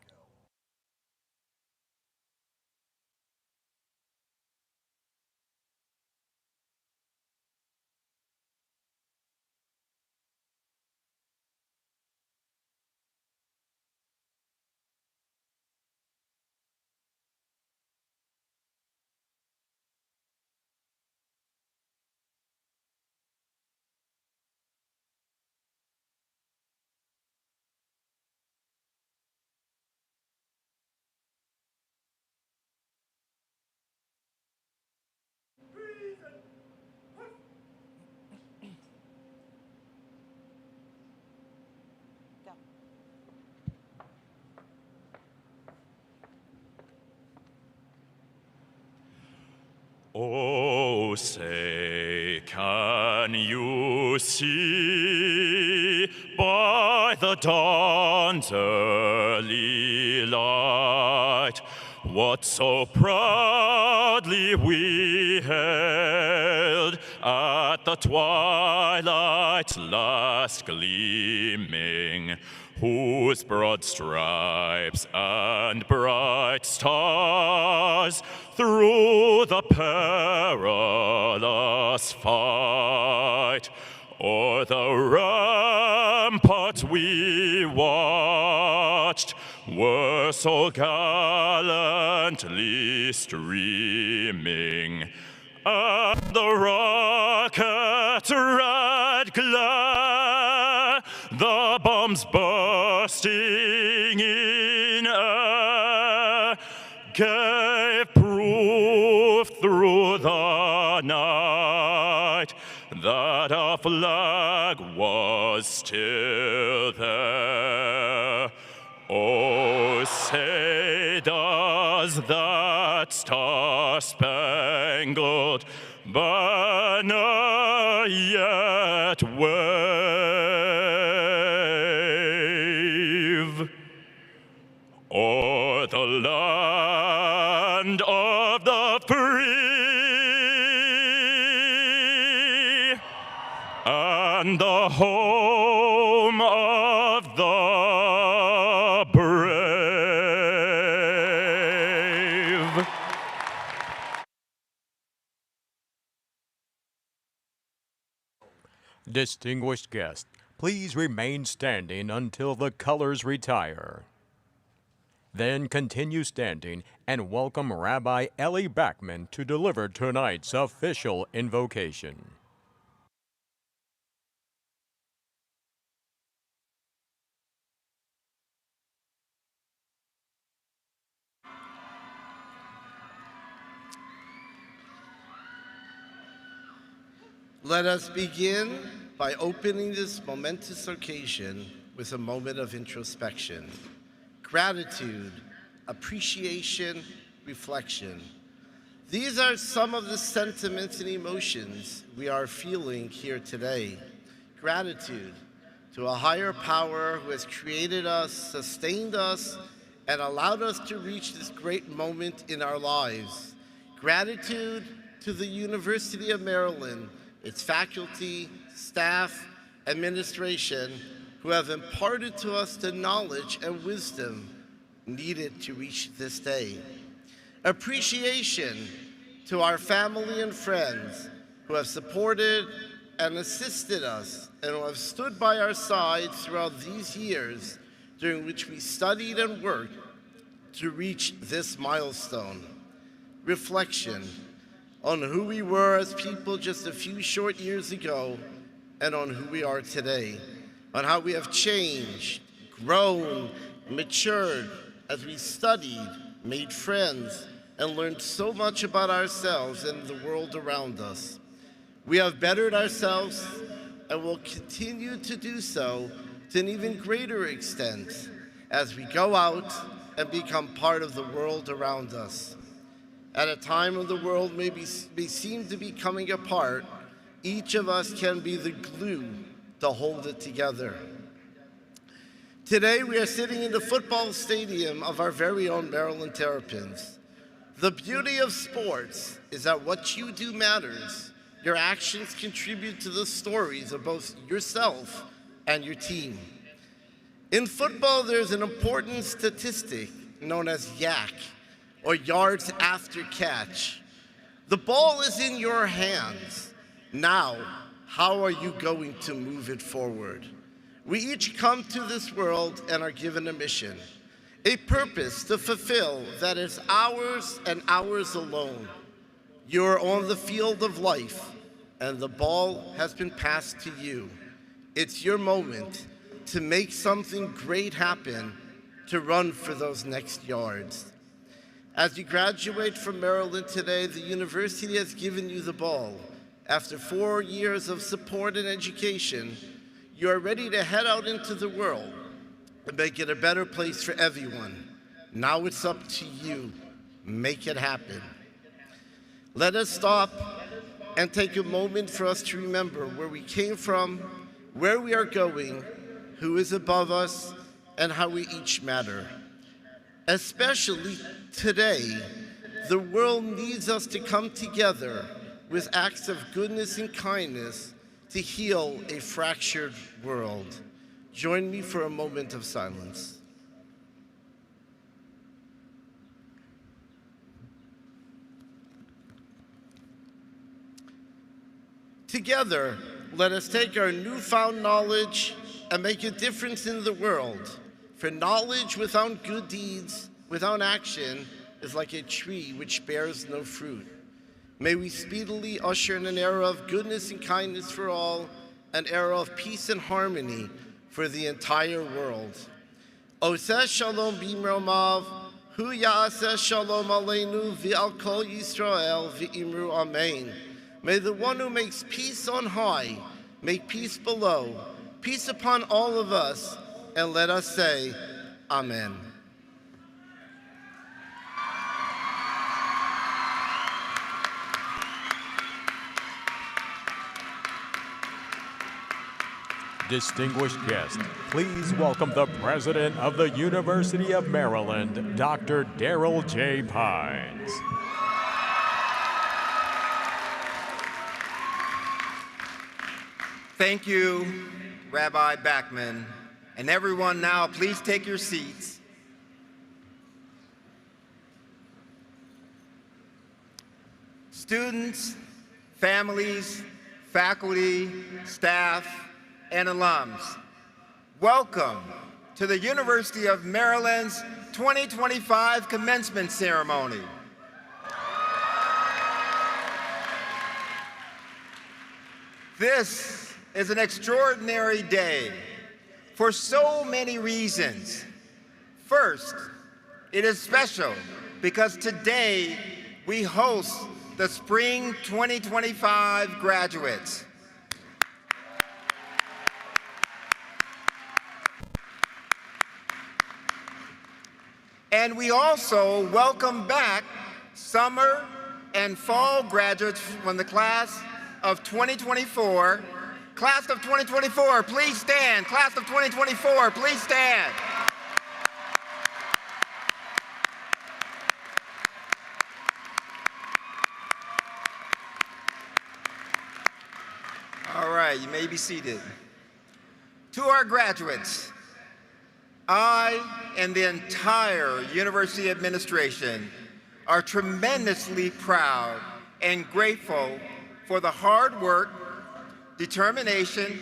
Oh, say, can you see by the dawn's early light what so proudly we hailed at the twilight's last gleaming, whose broad stripes and bright stars through the perilous fight o'er the ramparts we watched were so gallantly streaming, and the rocket's red glare, the bombs bursting in air, gave proof through the night that our flag was still there. Oh, say does that star-spangled banner yet wave o'er the land of the free and the home of the brave? Distinguished guests, please remain standing until the colors retire. Then continue standing and welcome Rabbi Ellie Backman to deliver tonight's official invocation. Let us begin by opening this momentous occasion with a moment of introspection. Gratitude, appreciation, reflection. These are some of the sentiments and emotions we are feeling here today. Gratitude to a higher power who has created us, sustained us, and allowed us to reach this great moment in our lives. Gratitude to the University of Maryland, its faculty, staff, administration, who have imparted to us the knowledge and wisdom needed to reach this day. Appreciation to our family and friends who have supported and assisted us and who have stood by our side throughout these years during which we studied and worked to reach this milestone. Reflection on who we were as people just a few short years ago and on who we are today, on how we have changed, grown, matured as we studied, made friends, and learned so much about ourselves and the world around us. We have bettered ourselves and will continue to do so to an even greater extent as we go out and become part of the world around us. At a time when the world may seem to be coming apart, each of us can be the glue to hold it together. Today we are sitting in the football stadium of our very own Maryland Terrapins. The beauty of sports is that what you do matters. Your actions contribute to the stories of both yourself and your team. In football, there's an important statistic known as YAC, or yards after catch. The ball is in your hands. Now, how are you going to move it forward? We each come to this world and are given a mission, a purpose to fulfill that is ours and ours alone. You're on the field of life, and the ball has been passed to you. It's your moment to make something great happen, to run for those next yards. As you graduate from Maryland today, the university has given you the ball. After 4 years of support and education, you are ready to head out into the world and make it a better place for everyone. Now it's up to you. Make it happen. Let us stop and take a moment for us to remember where we came from, where we are going, who is above us, and how we each matter. Especially today, the world needs us to come together with acts of goodness and kindness to heal a fractured world. Join me for a moment of silence. Together, let us take our newfound knowledge and make a difference in the world. For knowledge without good deeds, without action, is like a tree which bears no fruit. May we speedily usher in an era of goodness and kindness for all, an era of peace and harmony for the entire world. Oseh shalom b'imromav, hu ya'aseh shalom aleinu v'al kol Yisrael v'imru amen. May the one who makes peace on high make peace below, peace upon all of us, and let us say, Amen. Distinguished guest, please welcome the President of the University of Maryland, Dr. Darrell J. Pines. Thank you, Rabbi Backman. And everyone now, please take your seats. Students, families, faculty, staff, and alums, welcome to the University of Maryland's 2025 Commencement Ceremony. This is an extraordinary day for so many reasons. First, it is special because today we host the Spring 2025 graduates. And we also welcome back summer and fall graduates from the class of 2024. Class of 2024, please stand. Class of 2024, please stand. All right, you may be seated. To our graduates, I and the entire university administration are tremendously proud and grateful for the hard work, determination,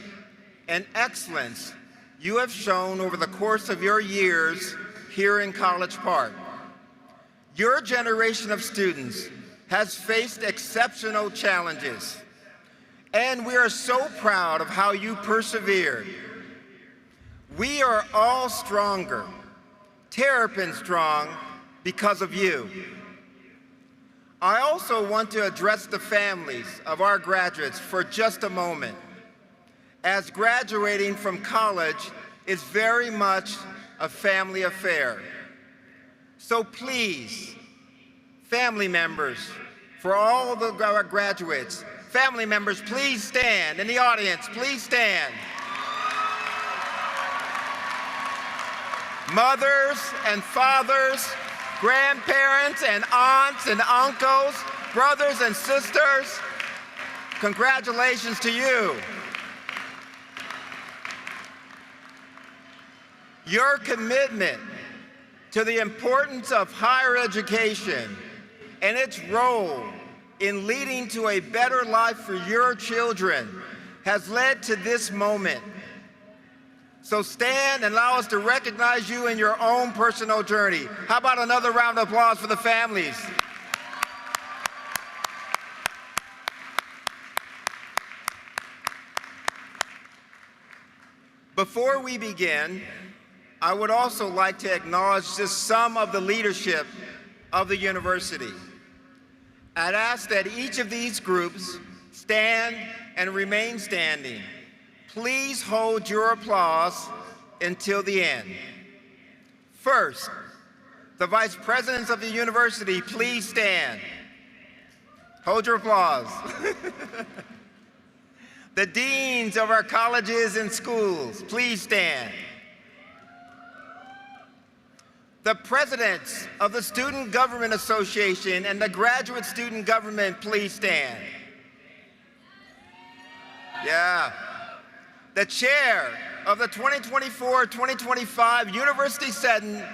and excellence you have shown over the course of your years here in College Park. Your generation of students has faced exceptional challenges, and we are so proud of how you persevered. We are all stronger, terrapin strong, because of you. I also want to address the families of our graduates for just a moment, as graduating from college is very much a family affair. So please, family members, for all the graduates, family members, please stand. In the audience, please stand. Mothers and fathers, grandparents and aunts and uncles, brothers and sisters, congratulations to you. Your commitment to the importance of higher education and its role in leading to a better life for your children has led to this moment. So stand and allow us to recognize you in your own personal journey. How about another round of applause for the families? Before we begin, I would also like to acknowledge just some of the leadership of the university. I'd ask that each of these groups stand and remain standing. Please hold your applause until the end. First, the vice presidents of the university, please stand. Hold your applause. The deans of our colleges and schools, please stand. The presidents of the Student Government Association and the Graduate Student Government, please stand. Yeah. The chair of the 2024-2025 University Senate,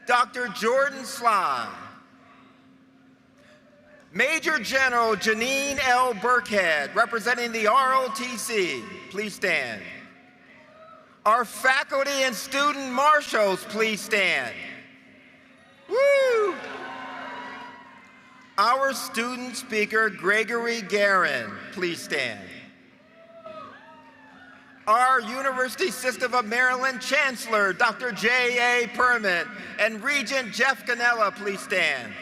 Dr. Jordan Sly. Major General Janine L. Burkhead, representing the ROTC, please stand. Our faculty and student marshals, please stand. Woo! Our student speaker, Gregory Guerin, please stand. Our University System of Maryland Chancellor, Dr. J.A. Perman, and Regent Jeff Cannella, please stand.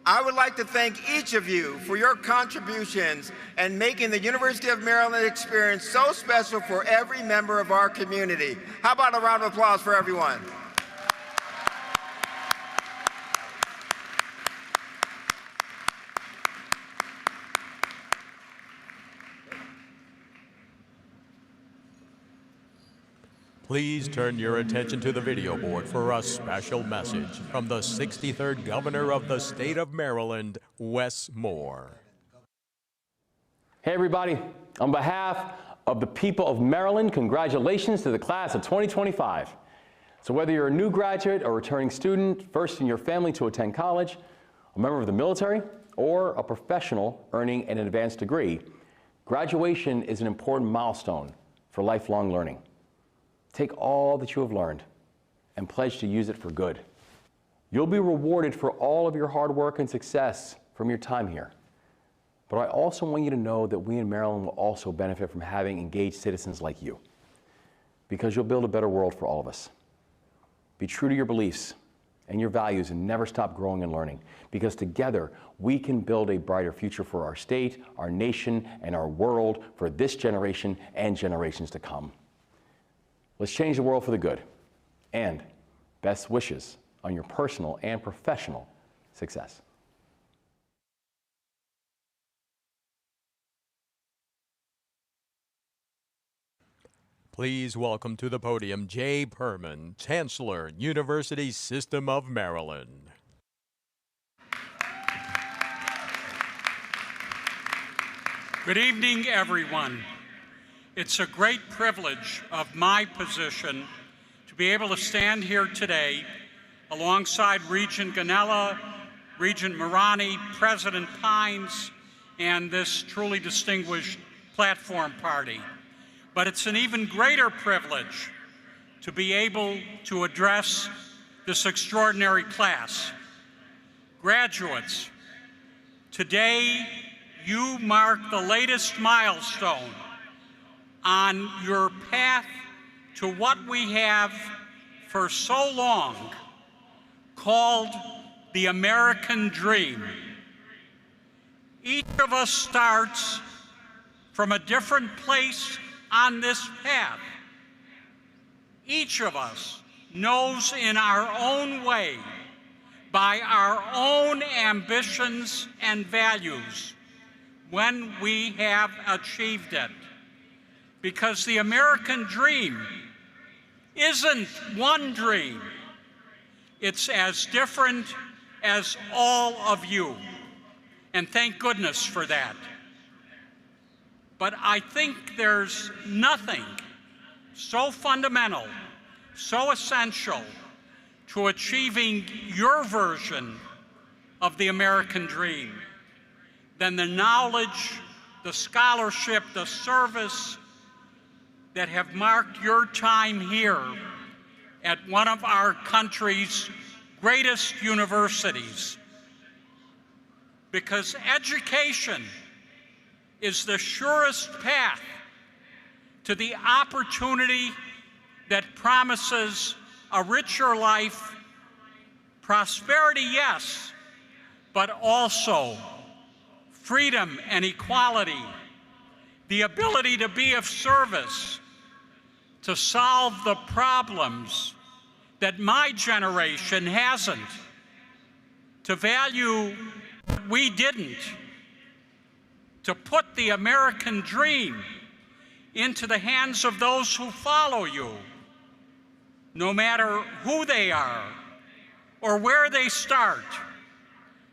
I would like to thank each of you for your contributions and making the University of Maryland experience so special for every member of our community. How about a round of applause for everyone? Please turn your attention to the video board for a special message from the 63rd Governor of the State of Maryland, Wes Moore. Hey everybody, on behalf of the people of Maryland, congratulations to the class of 2025. So whether you're a new graduate or returning student, first in your family to attend college, a member of the military, or a professional earning an advanced degree, graduation is an important milestone for lifelong learning. Take all that you have learned and pledge to use it for good. You'll be rewarded for all of your hard work and success from your time here. But I also want you to know that we in Maryland will also benefit from having engaged citizens like you, because you'll build a better world for all of us. Be true to your beliefs and your values and never stop growing and learning, because together we can build a brighter future for our state, our nation, and our world for this generation and generations to come. Let's change the world for the good, and best wishes on your personal and professional success. Please welcome to the podium Jay Perman, Chancellor, University System of Maryland. Good evening, everyone. It's a great privilege of my position to be able to stand here today alongside Regent Ganella, Regent Marani, President Pines, and this truly distinguished platform party. But it's an even greater privilege to be able to address this extraordinary class. Graduates, today you mark the latest milestone on your path to what we have for so long called the American dream. Each of us starts from a different place on this path. Each of us knows in our own way, by our own ambitions and values, when we have achieved it. Because the American dream isn't one dream, It's as different as all of you, and thank goodness for that. But I think there's nothing so fundamental, so essential to achieving your version of the American dream than the knowledge, the scholarship, the service that have marked your time here at one of our country's greatest universities. Because education is the surest path to the opportunity that promises a richer life, prosperity, yes, but also freedom and equality, the ability to be of service, to solve the problems that my generation hasn't, to value what we didn't, to put the American dream into the hands of those who follow you, no matter who they are or where they start,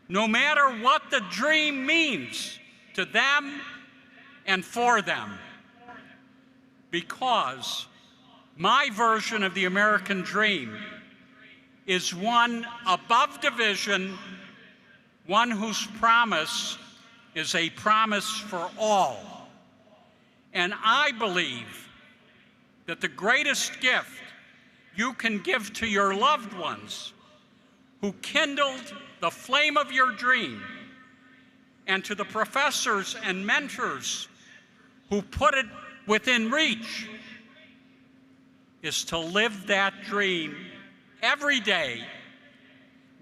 no matter what the dream means to them and for them. Because my version of the American dream is one above division, one whose promise is a promise for all. And I believe that the greatest gift you can give to your loved ones who kindled the flame of your dream, and to the professors and mentors who put it within reach, is to live that dream every day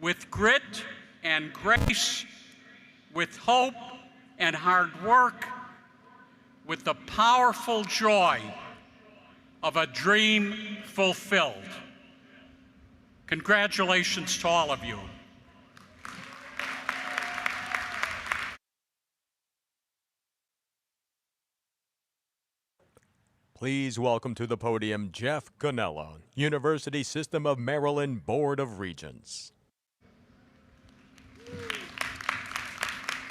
with grit and grace, with hope and hard work, with the powerful joy of a dream fulfilled. Congratulations to all of you. Please welcome to the podium Jeff Gonella, University System of Maryland Board of Regents.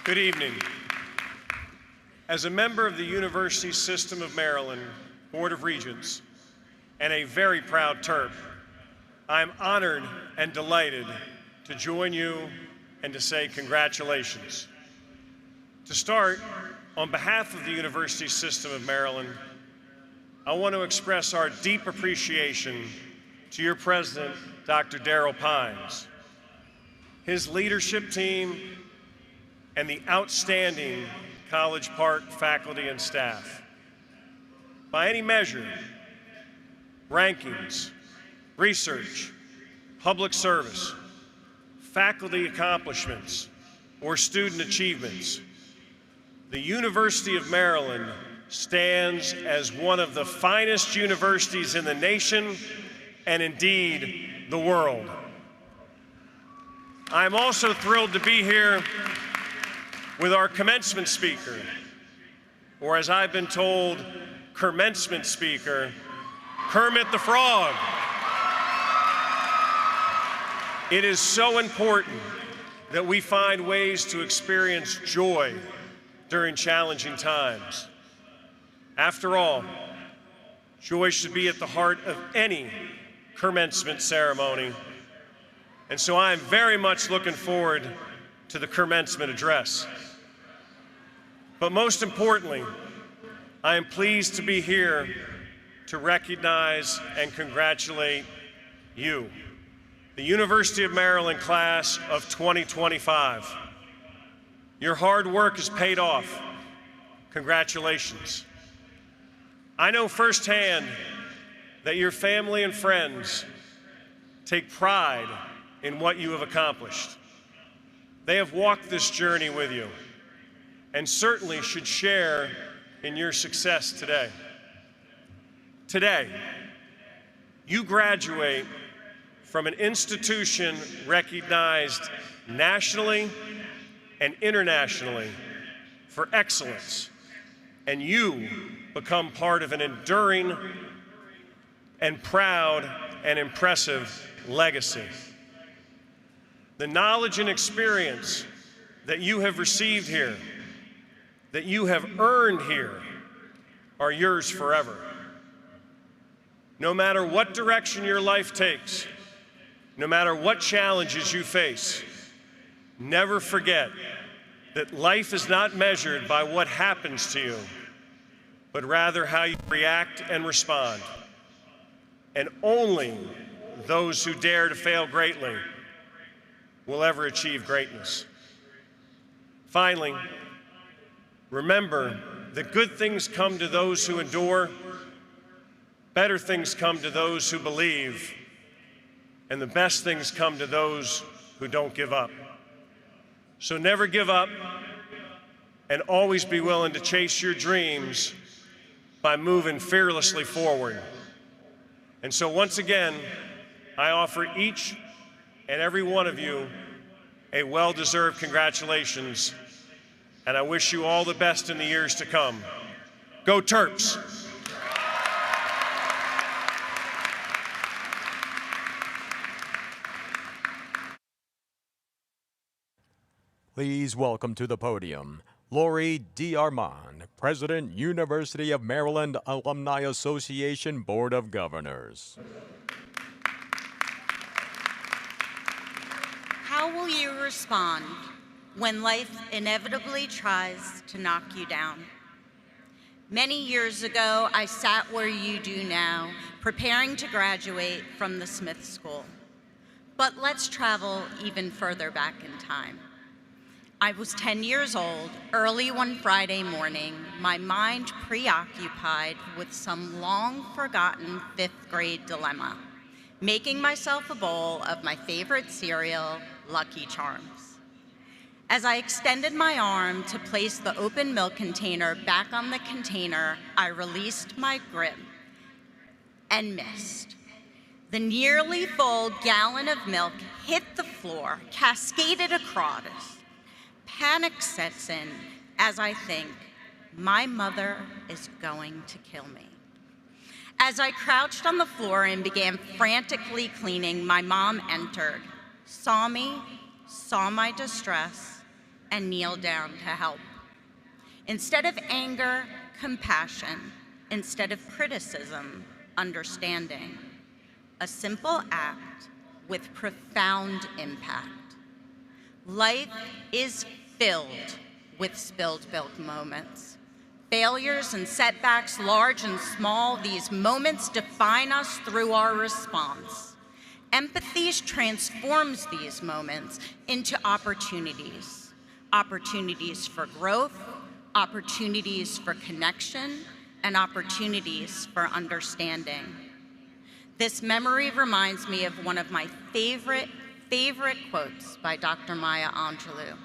Good evening. As a member of the University System of Maryland Board of Regents and a very proud Terp, I am honored and delighted to join you and to say congratulations. To start, on behalf of the University System of Maryland, I want to express our deep appreciation to your president, Dr. Darrell Pines, his leadership team, and the outstanding College Park faculty and staff. By any measure, rankings, research, public service, faculty accomplishments, or student achievements, the University of Maryland stands as one of the finest universities in the nation and indeed the world. I'm also thrilled to be here with our commencement speaker, or as I've been told, Commencement speaker, Kermit the Frog. It is so important that we find ways to experience joy during challenging times. After all, joy should be at the heart of any commencement ceremony. And so I'm very much looking forward to the commencement address. But most importantly, I am pleased to be here to recognize and congratulate you, the University of Maryland class of 2025. Your hard work has paid off. Congratulations. I know firsthand that your family and friends take pride in what you have accomplished. They have walked this journey with you and certainly should share in your success today. Today, you graduate from an institution recognized nationally and internationally for excellence, and you become part of an enduring and proud and impressive legacy. the knowledge and experience that you have received here, that you have earned here, are yours forever. No matter what direction your life takes, no matter what challenges you face, never forget that life is not measured by what happens to you, but rather how you react and respond. And only those who dare to fail greatly will ever achieve greatness. Finally, remember that good things come to those who endure, better things come to those who believe, and the best things come to those who don't give up. So never give up, and always be willing to chase your dreams by moving fearlessly forward. And so once again, I offer each and every one of you a well-deserved congratulations, and I wish you all the best in the years to come. Go Terps! Please welcome to the podium Lori D. Armand, President, University of Maryland Alumni Association Board of Governors. How will you respond when life inevitably tries to knock you down? Many years ago, I sat where you do now, preparing to graduate from the Smith School. But let's travel even further back in time. I was 10 years old, early one Friday morning, my mind preoccupied with some long-forgotten fifth-grade dilemma, making myself a bowl of my favorite cereal, Lucky Charms. As I extended my arm to place the open milk container back on the container, I released my grip and missed. The nearly full gallon of milk hit the floor, cascaded across. Panic sets in as I think, my mother is going to kill me. As I crouched on the floor and began frantically cleaning, my mom entered, saw me, saw my distress, and kneeled down to help. Instead of anger, compassion. Instead of criticism, understanding. A simple act with profound impact. Life is filled with spilled milk moments. Failures and setbacks, large and small, these moments define us through our response. Empathy transforms these moments into opportunities. Opportunities for growth, opportunities for connection, and opportunities for understanding. This memory reminds me of one of my favorite quotes by Dr. Maya Angelou.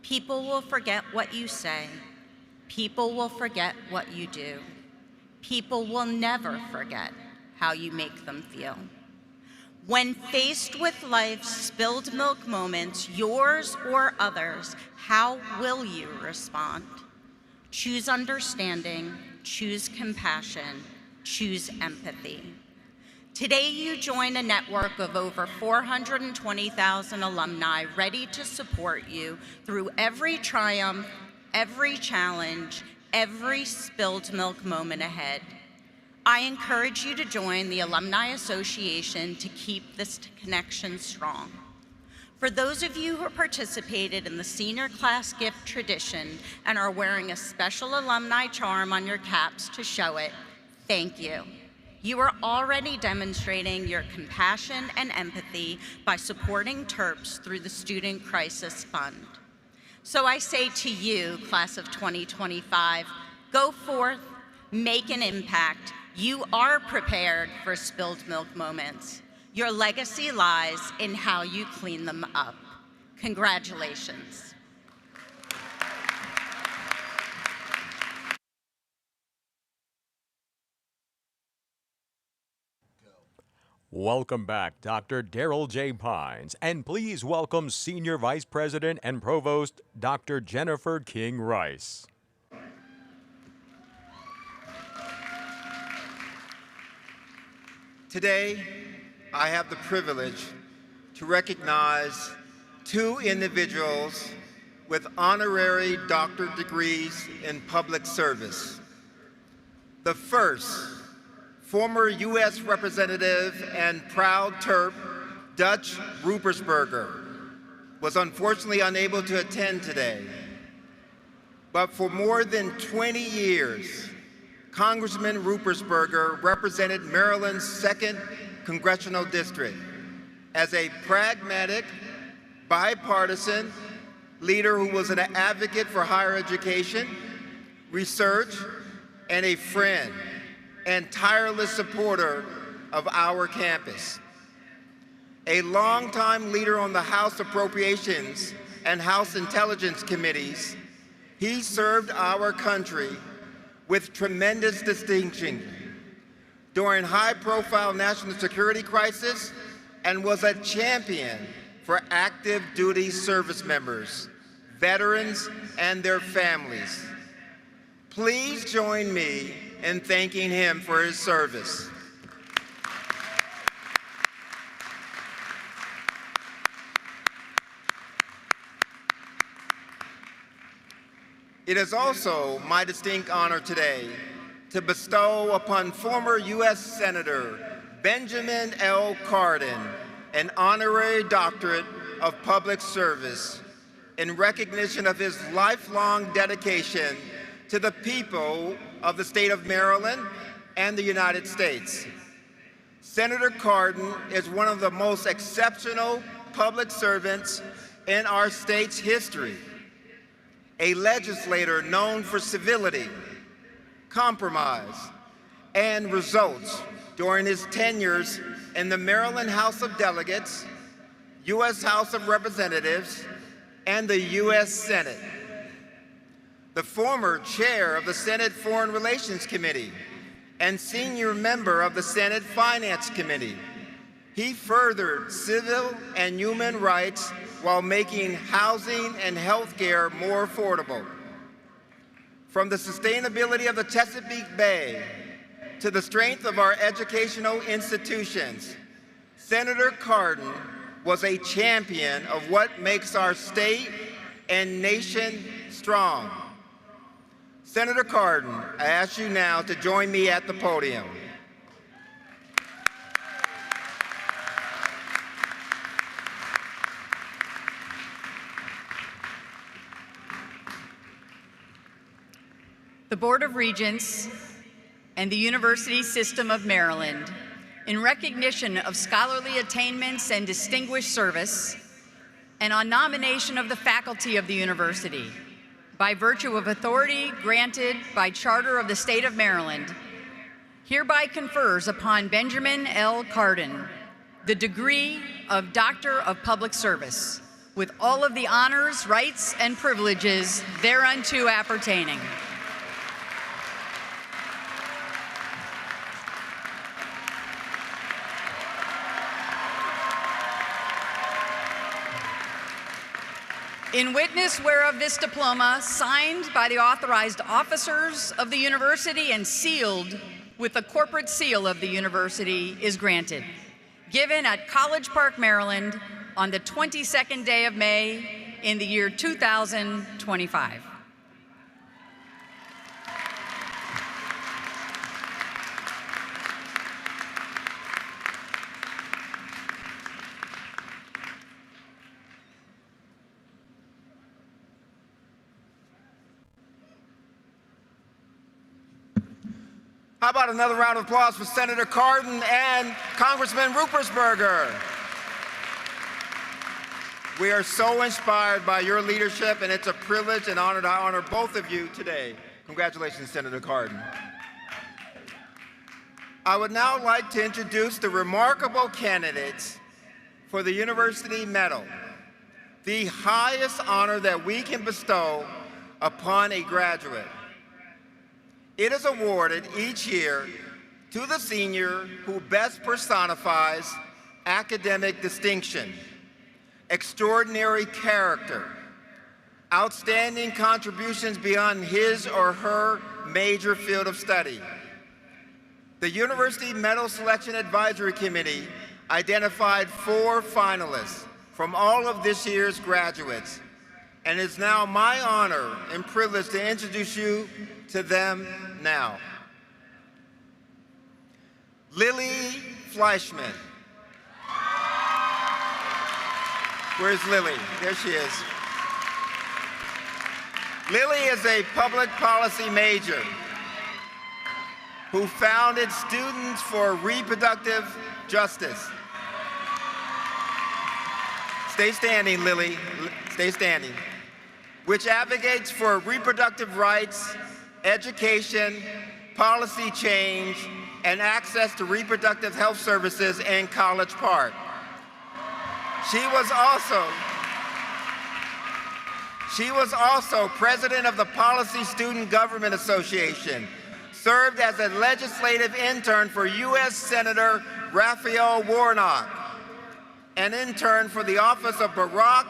People will forget what you say. People will forget what you do. People will never forget how you make them feel. When faced with life's spilled milk moments, yours or others, how will you respond? Choose understanding, choose compassion, choose empathy. Today, you join a network of over 420,000 alumni ready to support you through every triumph, every challenge, every spilled milk moment ahead. I encourage you to join the Alumni Association to keep this connection strong. For those of you who participated in the senior class gift tradition and are wearing a special alumni charm on your caps to show it, thank you. You are already demonstrating your compassion and empathy by supporting Terps through the Student Crisis Fund. So I say to you, class of 2025, go forth, make an impact. You are prepared for spilled milk moments. Your legacy lies in how you clean them up. Congratulations. Welcome back, Dr. Darrell J. Pines, and please welcome Senior Vice President and Provost, Dr. Jennifer King Rice. Today, I have the privilege to recognize two individuals with honorary doctorate degrees in public service. The first, former U.S. Representative and proud Terp, Dutch Ruppersberger, was unfortunately unable to attend today. But for more than 20 years, Congressman Ruppersberger represented Maryland's 2nd Congressional District as a pragmatic, bipartisan leader who was an advocate for higher education, research, and a friend and tireless supporter of our campus. A longtime leader on the House Appropriations and House Intelligence Committees, he served our country with tremendous distinction during high-profile national security crisis and was a champion for active duty service members, veterans, and their families. Please join me in thanking him for his service. It is also my distinct honor today to bestow upon former U.S. Senator Benjamin L. Cardin an honorary doctorate of public service in recognition of his lifelong dedication to the people of the state of Maryland and the United States. Senator Cardin is one of the most exceptional public servants in our state's history, a legislator known for civility, compromise, and results during his tenures in the Maryland House of Delegates, U.S. House of Representatives, and the U.S. Senate. The former chair of the Senate Foreign Relations Committee and senior member of the Senate Finance Committee, he furthered civil and human rights while making housing and health care more affordable. From the sustainability of the Chesapeake Bay to the strength of our educational institutions, Senator Cardin was a champion of what makes our state and nation strong. Senator Cardin, I ask you now to join me at the podium. The Board of Regents and the University System of Maryland, in recognition of scholarly attainments and distinguished service, and on nomination of the faculty of the university, by virtue of authority granted by Charter of the State of Maryland, hereby confers upon Benjamin L. Cardin the degree of Doctor of Public Service, with all of the honors, rights, and privileges thereunto appertaining. In witness whereof this diploma, signed by the authorized officers of the university and sealed with the corporate seal of the university, is granted. Given at College Park, Maryland, on the 22nd day of May in the year 2025. How about another round of applause for Senator Cardin and Congressman Ruppersberger? We are so inspired by your leadership, and it's a privilege and honor to honor both of you today. Congratulations, Senator Cardin. I would now like to introduce the remarkable candidates for the University Medal, the highest honor that we can bestow upon a graduate. It is awarded each year to the senior who best personifies academic distinction, extraordinary character, outstanding contributions beyond his or her major field of study. The University Medal Selection Advisory Committee identified 4 finalists from all of this year's graduates, and it's now my honor and privilege to introduce you to them now. Lily Fleischman. Where's Lily? There she is. Lily is a public policy major who founded Students for Reproductive Justice. Stay standing, Lily. Stay standing. Which advocates for reproductive rights, education, policy change, and access to reproductive health services in College Park. She was also president of the Policy Student Government Association, served as a legislative intern for U.S. Senator Raphael Warnock, an intern for the office of Barack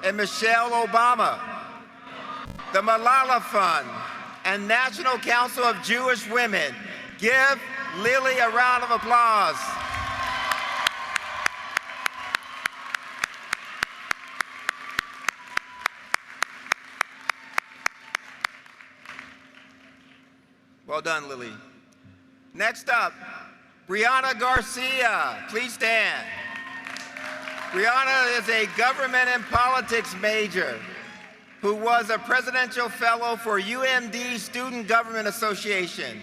and Michelle Obama, the Malala Fund, and National Council of Jewish Women. Give Lily a round of applause. Well done, Lily. Next up, Brianna Garcia. Please stand. Brianna is a government and politics major who was a presidential fellow for UMD Student Government Association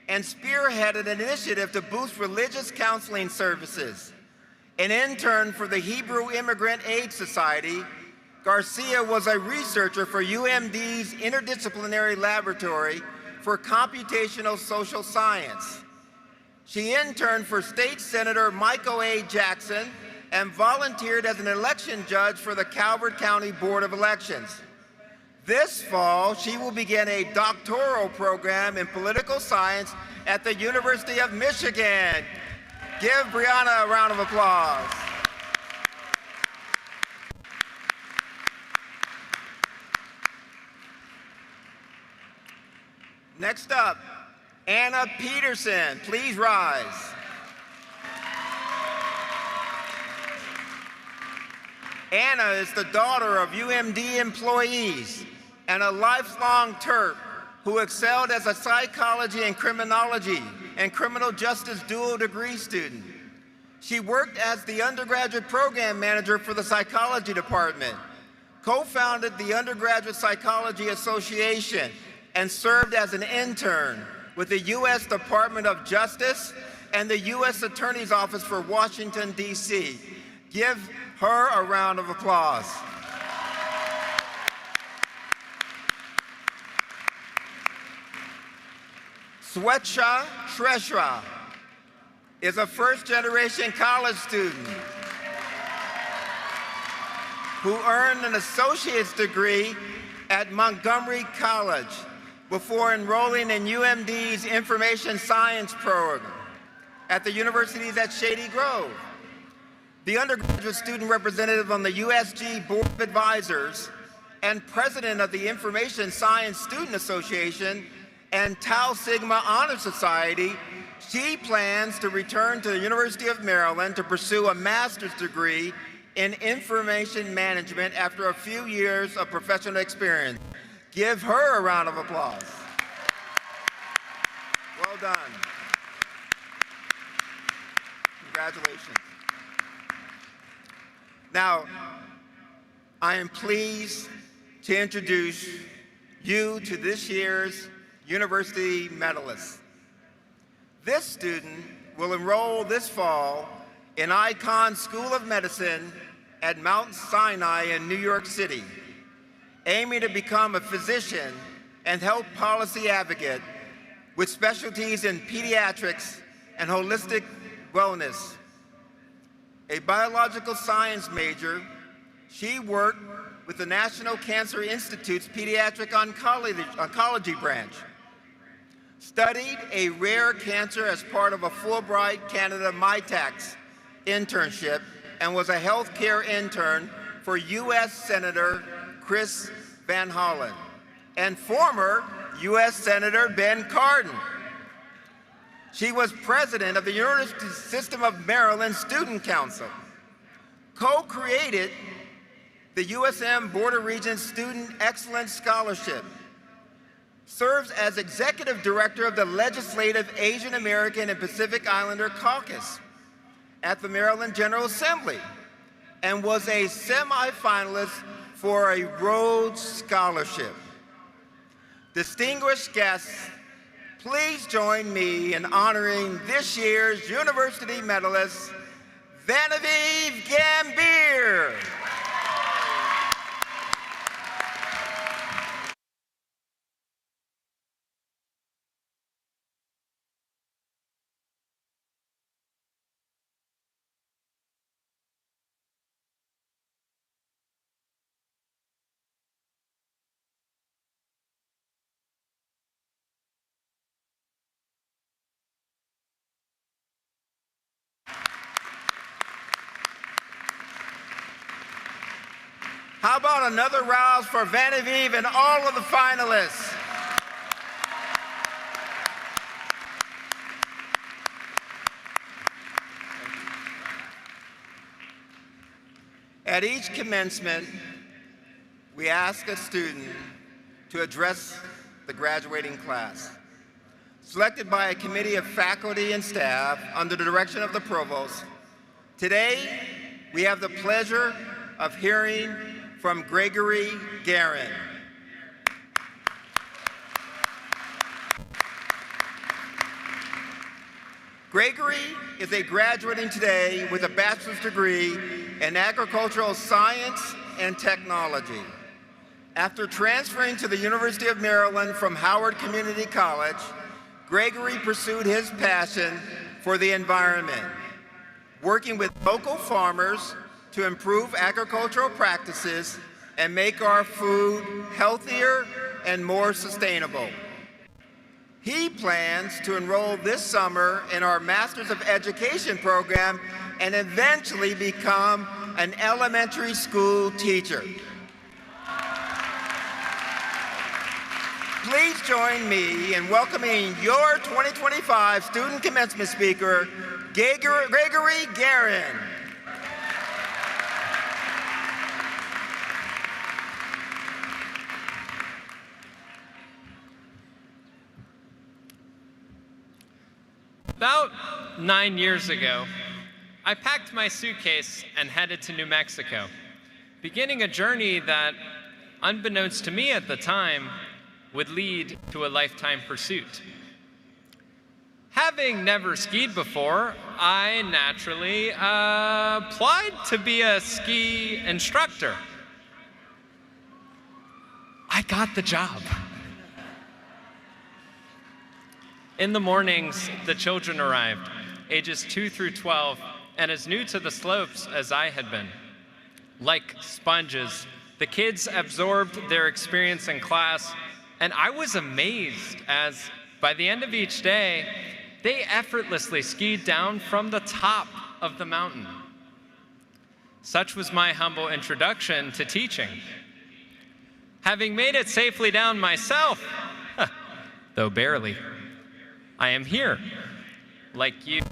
and spearheaded an initiative to boost religious counseling services. An intern for the Hebrew Immigrant Aid Society, Garcia was a researcher for UMD's Interdisciplinary Laboratory for Computational Social Science. She interned for State Senator Michael A. Jackson and volunteered as an election judge for the Calvert County Board of Elections. This fall, she will begin a doctoral program in political science at the University of Michigan. Give Brianna a round of applause. Next up, Anna Peterson. Please rise. Anna is the daughter of UMD employees and a lifelong Terp who excelled as a psychology and criminology and criminal justice dual degree student. She worked as the undergraduate program manager for the psychology department, co-founded the Undergraduate Psychology Association, and served as an intern with the U.S. Department of Justice and the U.S. Attorney's Office for Washington, D.C. Give her a round of applause. Swetcha Treshra is a first-generation college student who earned an associate's degree at Montgomery College before enrolling in UMD's Information Science program at the universities at Shady Grove. The undergraduate student representative on the USG Board of Advisors and president of the Information Science Student Association and Tau Sigma Honor Society, she plans to return to the University of Maryland to pursue a master's degree in information management after a few years of professional experience. Give her a round of applause. Well done. Congratulations. Now, I am pleased to introduce you to this year's university medalists. This student will enroll this fall in Icahn School of Medicine at Mount Sinai in New York City, aiming to become a physician and health policy advocate with specialties in pediatrics and holistic wellness. A biological science major, she worked with the National Cancer Institute's Pediatric Oncology branch, studied a rare cancer as part of a Fulbright Canada MITAX internship, and was a healthcare intern for U.S. Senator Chris Van Hollen and former U.S. Senator Ben Cardin. She was president of the University System of Maryland Student Council, co-created the USM Board of Regents Student Excellence Scholarship, serves as executive director of the Legislative Asian American and Pacific Islander Caucus at the Maryland General Assembly, and was a semifinalist for a Rhodes Scholarship. Distinguished guests, please join me in honoring this year's university medalist, Genevieve Gambier. How about another rouse for Genevieve and all of the finalists? At each commencement, we ask a student to address the graduating class. Selected by a committee of faculty and staff under the direction of the provost, today we have the pleasure of hearing from Gregory Guerin. Gregory is a graduating today with a bachelor's degree in agricultural science and technology. After transferring to the University of Maryland from Howard Community College, Gregory pursued his passion for the environment, working with local farmers to improve agricultural practices and make our food healthier and more sustainable. He plans to enroll this summer in our Masters of Education program and eventually become an elementary school teacher. Please join me in welcoming your 2025 student commencement speaker, Gregory Guerin. About 9 years ago, I packed my suitcase and headed to New Mexico, beginning a journey that, unbeknownst to me at the time, would lead to a lifetime pursuit. Having never skied before, I naturally applied to be a ski instructor. I got the job. In the mornings, the children arrived, ages 2 through 12, and as new to the slopes as I had been. Like sponges, the kids absorbed their experience in class, and I was amazed as, by the end of each day, they effortlessly skied down from the top of the mountain. Such was my humble introduction to teaching. Having made it safely down myself, though barely, I am here. Like you,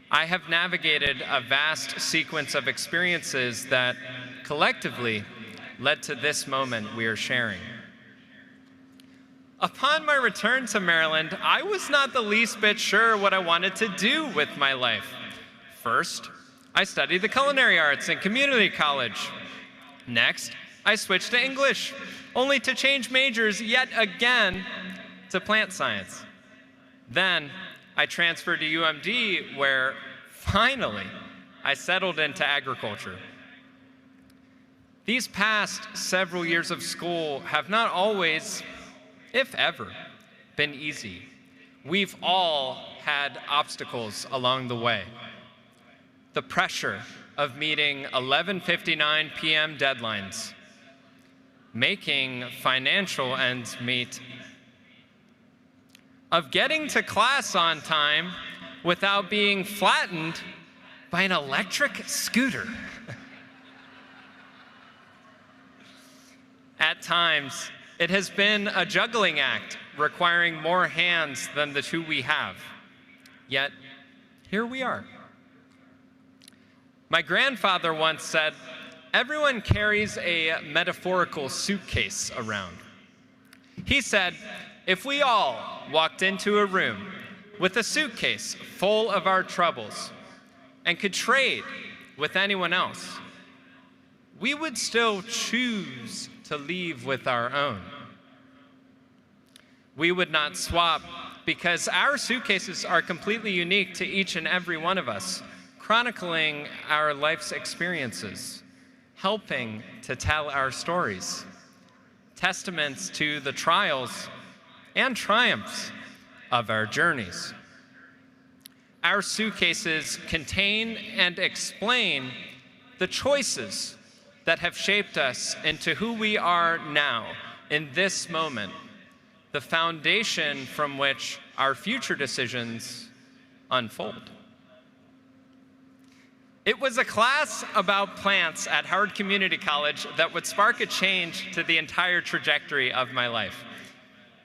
I have navigated a vast sequence of experiences that collectively led to this moment we are sharing. Upon my return to Maryland, I was not the least bit sure what I wanted to do with my life. First, I studied the culinary arts in community college. Next, I switched to English, only to change majors yet again to plant science. Then, I transferred to UMD, where, finally, I settled into agriculture. These past several years of school have not always, if ever, been easy. We've all had obstacles along the way. The pressure of meeting 11:59 p.m. deadlines, making financial ends meet, of getting to class on time without being flattened by an electric scooter. At times, it has been a juggling act requiring more hands than the two we have. Yet, here we are. My grandfather once said, everyone carries a metaphorical suitcase around. He said, if we all walked into a room with a suitcase full of our troubles and could trade with anyone else, we would still choose to leave with our own. We would not swap because our suitcases are completely unique to each and every one of us, chronicling our life's experiences, helping to tell our stories, testaments to the trials and triumphs of our journeys. Our suitcases contain and explain the choices that have shaped us into who we are now, in this moment, the foundation from which our future decisions unfold. It was a class about plants at Howard Community College that would spark a change to the entire trajectory of my life.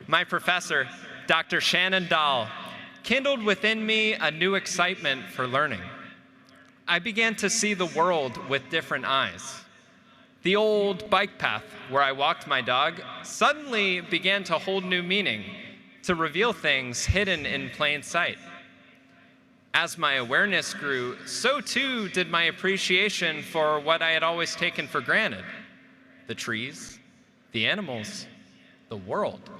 My professor, Dr. Shannon Dahl, kindled within me a new excitement for learning. I began to see the world with different eyes. The old bike path where I walked my dog suddenly began to hold new meaning, to reveal things hidden in plain sight. As my awareness grew, so too did my appreciation for what I had always taken for granted: the trees, the animals, the world.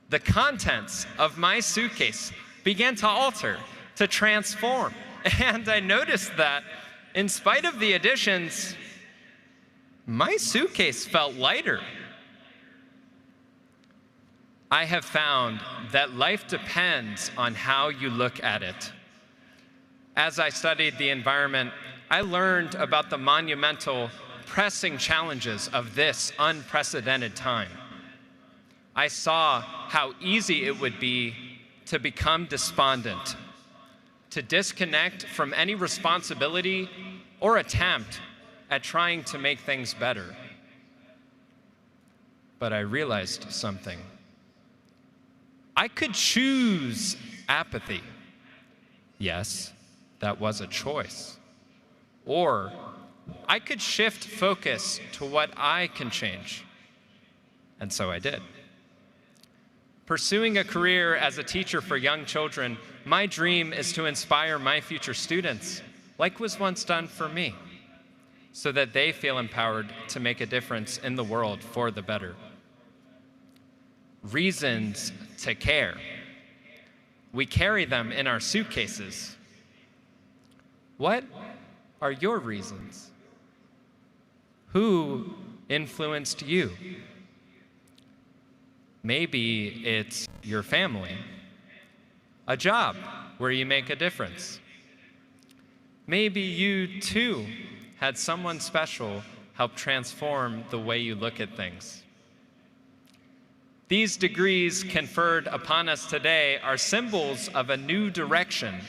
The contents of my suitcase began to alter, to transform, and I noticed that, in spite of the additions, my suitcase felt lighter. I have found that life depends on how you look at it. As I studied the environment, I learned about the monumental, pressing challenges of this unprecedented time. I saw how easy it would be to become despondent, to disconnect from any responsibility or attempt at trying to make things better. But I realized something. I could choose apathy. Yes, that was a choice. Or I could shift focus to what I can change. And so I did. Pursuing a career as a teacher for young children, my dream is to inspire my future students, like was once done for me, so that they feel empowered to make a difference in the world for the better. Reasons to care. We carry them in our suitcases. What are your reasons? Who influenced you? Maybe it's your family, a job where you make a difference. Maybe you too had someone special help transform the way you look at things. These degrees conferred upon us today are symbols of a new direction.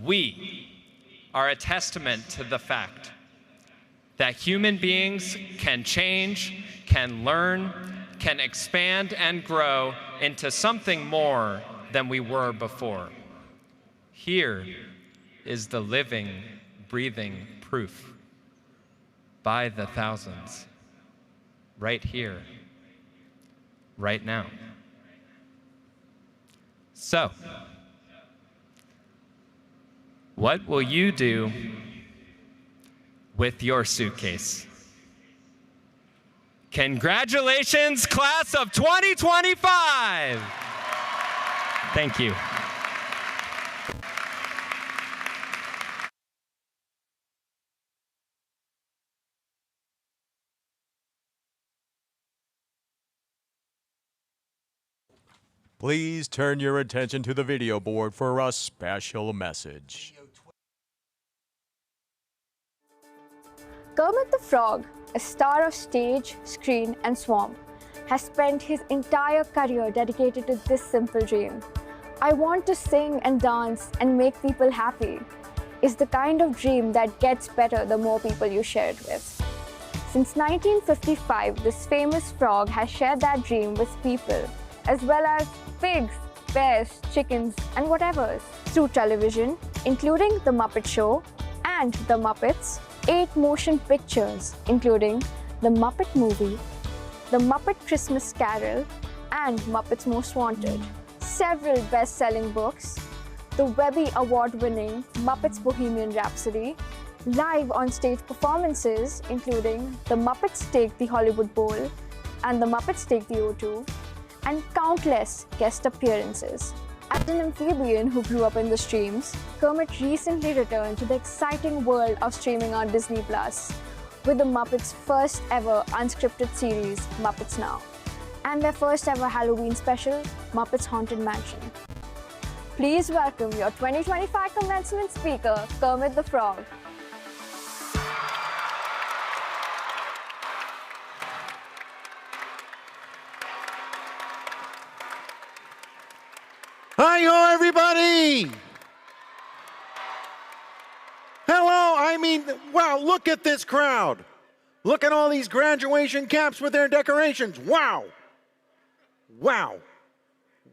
We are a testament to the fact that human beings can change, can learn, can expand and grow into something more than we were before. Here is the living, breathing proof by the thousands, right here, right now. So, what will you do with your suitcase? Congratulations, class of 2025! Thank you. Please turn your attention to the video board for a special message. Kermit the Frog, a star of stage, screen, and swamp, has spent his entire career dedicated to this simple dream. I want to sing and dance and make people happy. It's the kind of dream that gets better the more people you share it with. Since 1955, this famous frog has shared that dream with people as well as pigs, bears, chickens, and whatevers. Through television, including The Muppet Show and The Muppets, 8 motion pictures, including The Muppet Movie, The Muppet Christmas Carol, and Muppets Most Wanted, several best-selling books, the Webby Award-winning Muppets Bohemian Rhapsody, live on-stage performances including The Muppets Take the Hollywood Bowl and The Muppets Take the O2, and countless guest appearances. As an amphibian who grew up in the streams, Kermit recently returned to the exciting world of streaming on Disney Plus with the Muppets' first ever unscripted series, Muppets Now, and their first ever Halloween special, Muppets Haunted Mansion. Please welcome your 2025 commencement speaker, Kermit the Frog. Hi-yo, everybody! Hello, wow, look at this crowd. Look at all these graduation caps with their decorations. Wow! Wow.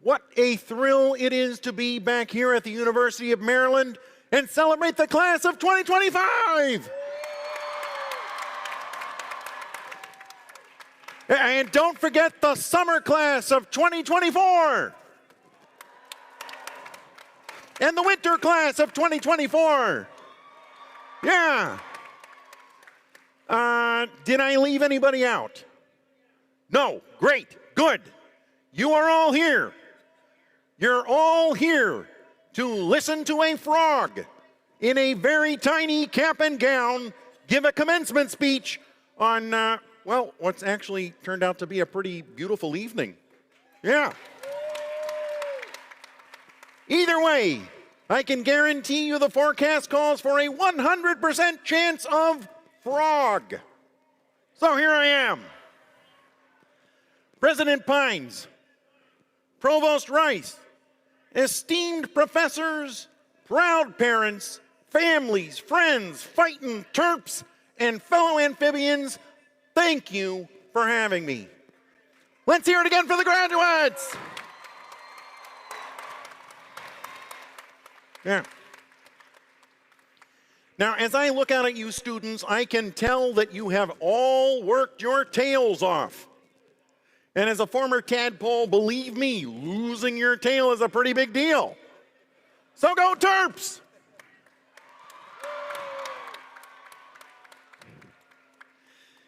What a thrill it is to be back here at the University of Maryland and celebrate the class of 2025! And don't forget the summer class of 2024! And the winter class of 2024. Yeah. Did I leave anybody out? No. Great. Good. You are all here. You're all here to listen to a frog in a very tiny cap and gown give a commencement speech on, well, what's actually turned out to be a pretty beautiful evening. Yeah. Either way, I can guarantee you the forecast calls for a 100% chance of frog. So here I am. President Pines, Provost Rice, esteemed professors, proud parents, families, friends, fightin' Terps, and fellow amphibians, thank you for having me. Let's hear it again for the graduates. Yeah. Now, as I look out at you students, I can tell that you have all worked your tails off. And as a former tadpole, believe me, losing your tail is a pretty big deal. So go Terps!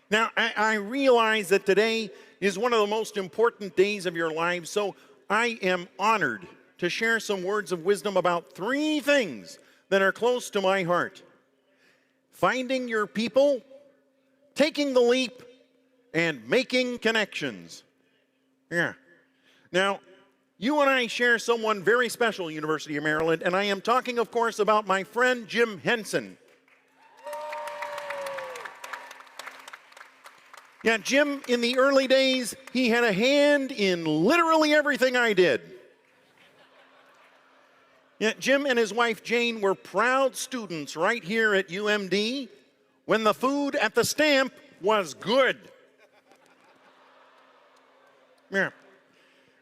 Now, I realize that today is one of the most important days of your lives, so I am honored to share some words of wisdom about 3 things that are close to my heart: finding your people, taking the leap, and making connections. Yeah. Now, you and I share someone very special at University of Maryland, and I am talking, of course, about my friend Jim Henson. Yeah, Jim, in the early days, he had a hand in literally everything I did. Yeah, Jim and his wife Jane were proud students right here at UMD when the food at the Stamp was good. Yeah.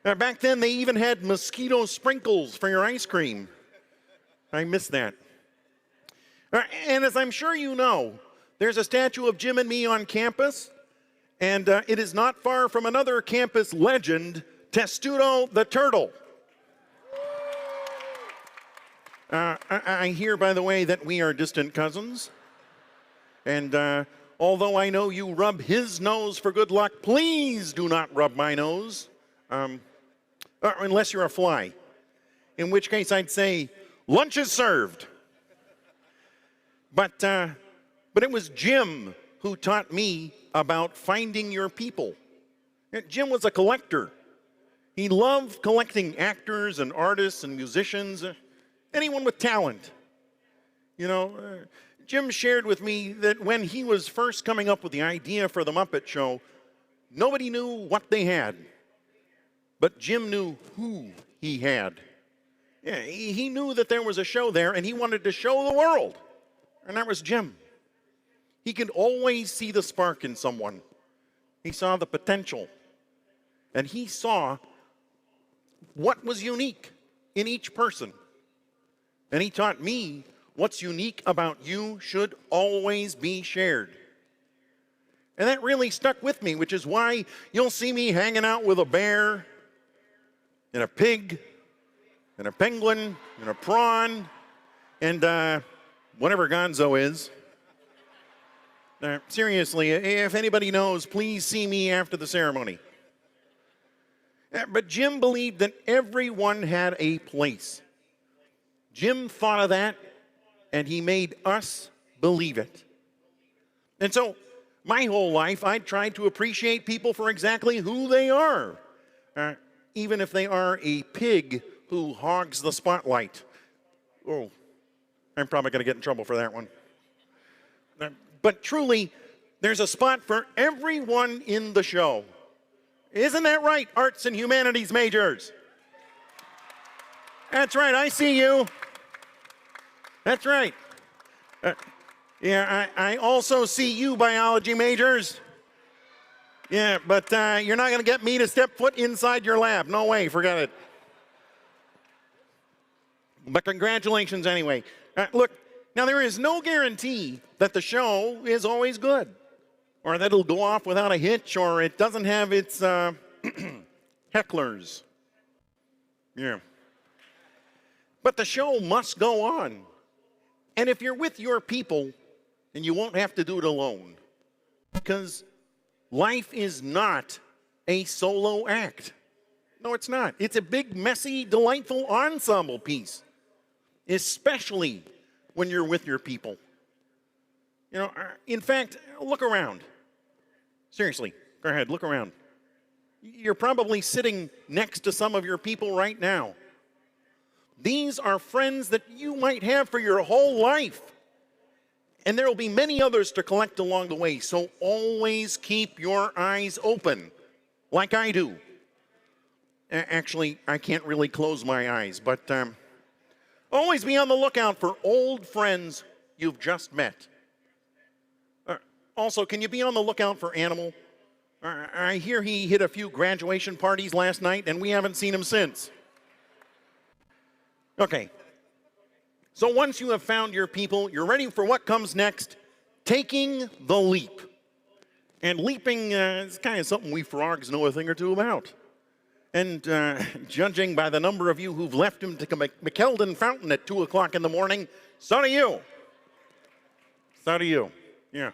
Back then, they even had mosquito sprinkles for your ice cream. I miss that. And as I'm sure you know, there's a statue of Jim and me on campus, and it is not far from another campus legend, Testudo the Turtle. I hear, by the way, that we are distant cousins. And although I know you rub his nose for good luck, please do not rub my nose. Unless you're a fly. In which case I'd say, lunch is served. But it was Jim who taught me about finding your people. Jim was a collector. He loved collecting actors and artists and musicians, anyone with talent. You know, Jim shared with me that when he was first coming up with the idea for the Muppet Show, nobody knew what they had. But Jim knew who he had. Yeah, he knew that there was a show there, and he wanted to show the world. And that was Jim. He could always see the spark in someone. He saw the potential. And he saw what was unique in each person. And he taught me what's unique about you should always be shared. And that really stuck with me, which is why you'll see me hanging out with a bear and a pig and a penguin and a prawn and whatever Gonzo is. Seriously, if anybody knows, please see me after the ceremony. But Jim believed that everyone had a place. Jim thought of that, and he made us believe it. And so, my whole life, I tried to appreciate people for exactly who they are, even if they are a pig who hogs the spotlight. Oh, I'm probably going to get in trouble for that one. But truly, there's a spot for everyone in the show. Isn't that right, arts and humanities majors? That's right, I see you. That's right. Yeah, I also see you, biology majors. Yeah, but you're not going to get me to step foot inside your lab. No way, forget it. But congratulations anyway. Look, now there is no guarantee that the show is always good, or that it'll go off without a hitch, or it doesn't have its hecklers. Yeah. But the show must go on. And if you're with your people, then you won't have to do it alone. Because life is not a solo act. No, it's not. It's a big, messy, delightful ensemble piece. Especially when you're with your people. You know, in fact, look around. Seriously, go ahead, look around. You're probably sitting next to some of your people right now. These are friends that you might have for your whole life. And there will be many others to collect along the way, so always keep your eyes open, like I do. Actually, I can't really close my eyes, but always be on the lookout for old friends you've just met. Also, can you be on the lookout for Animal? I hear he hit a few graduation parties last night, and we haven't seen him since. Okay. So once you have found your people, you're ready for what comes next, taking the leap. And leaping is kind of something we frogs know a thing or two about. And judging by the number of you who've left him to McKeldin Fountain at 2 o'clock in the morning, so do you. So do you, yeah.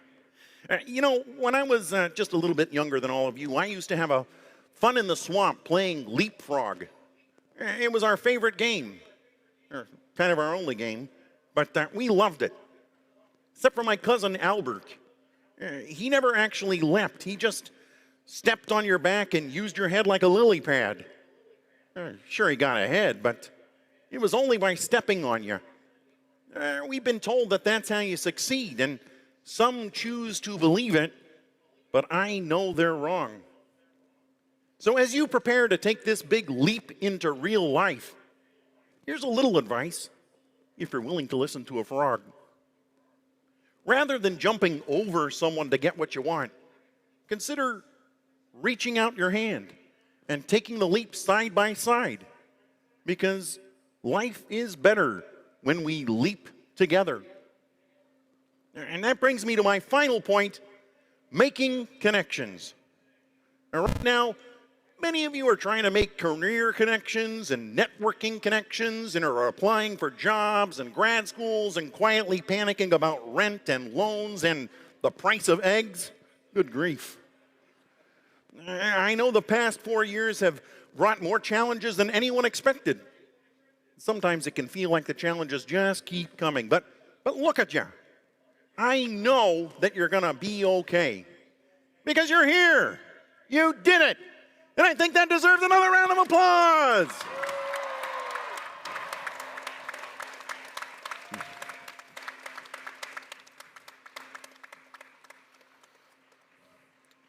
You know, when I was just a little bit younger than all of you, I used to have a fun in the swamp playing leapfrog. It was our favorite game, or kind of our only game, but we loved it. Except for my cousin Albert. He never actually leapt. He just stepped on your back and used your head like a lily pad. Sure, he got ahead, but it was only by stepping on you. We've been told that that's how you succeed, and some choose to believe it, but I know they're wrong. So as you prepare to take this big leap into real life, here's a little advice, if you're willing to listen to a frog. Rather than jumping over someone to get what you want, consider reaching out your hand and taking the leap side by side, because life is better when we leap together. And that brings me to my final point, making connections. Right now, many of you are trying to make career connections and networking connections and are applying for jobs and grad schools and quietly panicking about rent and loans and the price of eggs. Good grief. I know the past 4 years have brought more challenges than anyone expected. Sometimes it can feel like the challenges just keep coming, but look at you. I know that you're going to be okay because you're here. You did it. And I think that deserves another round of applause.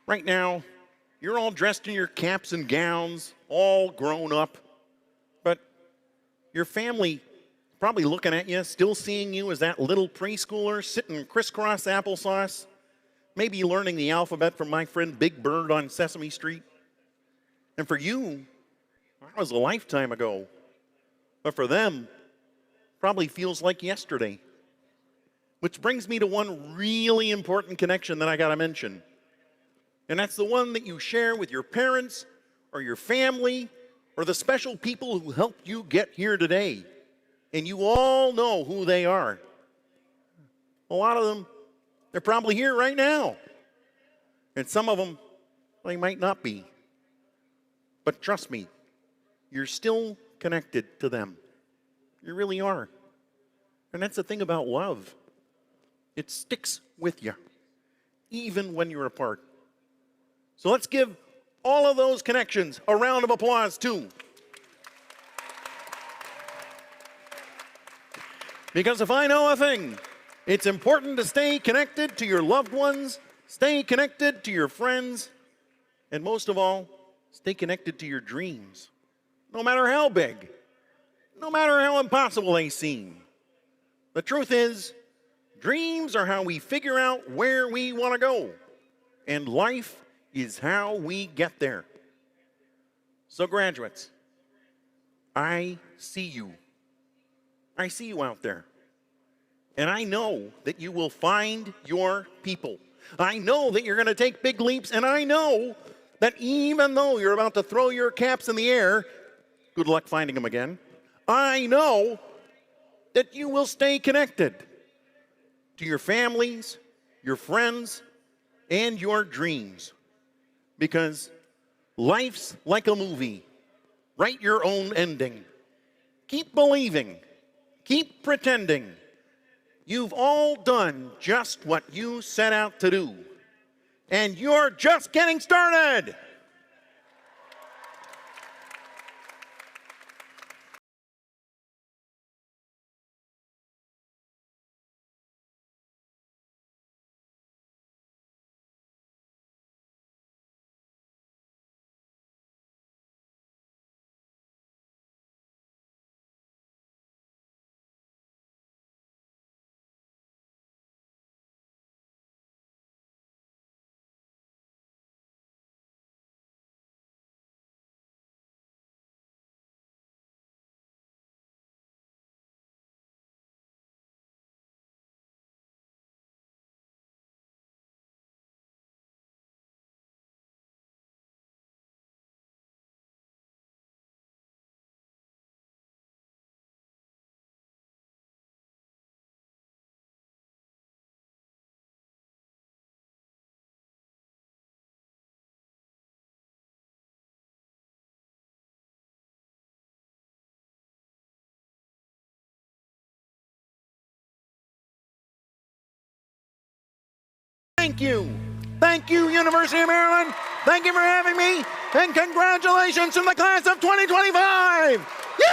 Right now, you're all dressed in your caps and gowns, all grown up, but your family probably looking at you, still seeing you as that little preschooler sitting crisscross applesauce, maybe learning the alphabet from my friend Big Bird on Sesame Street. And for you, That was a lifetime ago. But for them, probably feels like yesterday. Which brings me to one really important connection that I got to mention. And that's the one that you share with your parents or your family or the special people who helped you get here today. And you all know who they are. A lot of them, they're probably here right now. And some of them, they might not be. But trust me, you're still connected to them. You really are. And that's the thing about love. It sticks with you, even when you're apart. So let's give all of those connections a round of applause, too. Because if I know a thing, it's important to stay connected to your loved ones, stay connected to your friends, and most of all, stay connected to your dreams. No matter how big, no matter how impossible they seem. The truth is, dreams are how we figure out where we want to go, and life is how we get there. So graduates, I see you. I see you out there. And I know that you will find your people. I know that you're going to take big leaps, and I know that even though you're about to throw your caps in the air, good luck finding them again, I know that you will stay connected to your families, your friends, and your dreams. Because life's like a movie. Write your own ending. Keep believing. Keep pretending. You've all done just what you set out to do. And you're just getting started. Thank you. Thank you, University of Maryland. Thank you for having me. And congratulations to the class of 2025. Yay!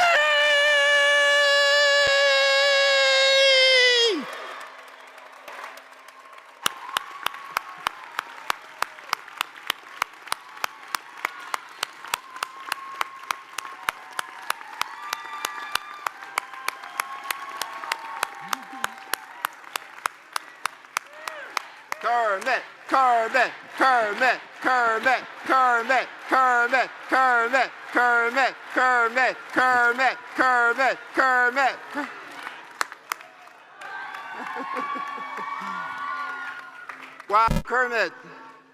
Kermit, Kermit, Kermit, Kermit, Kermit, Kermit, Kermit, Kermit, Kermit, Kermit, Kermit, Kermit. Wow, Kermit,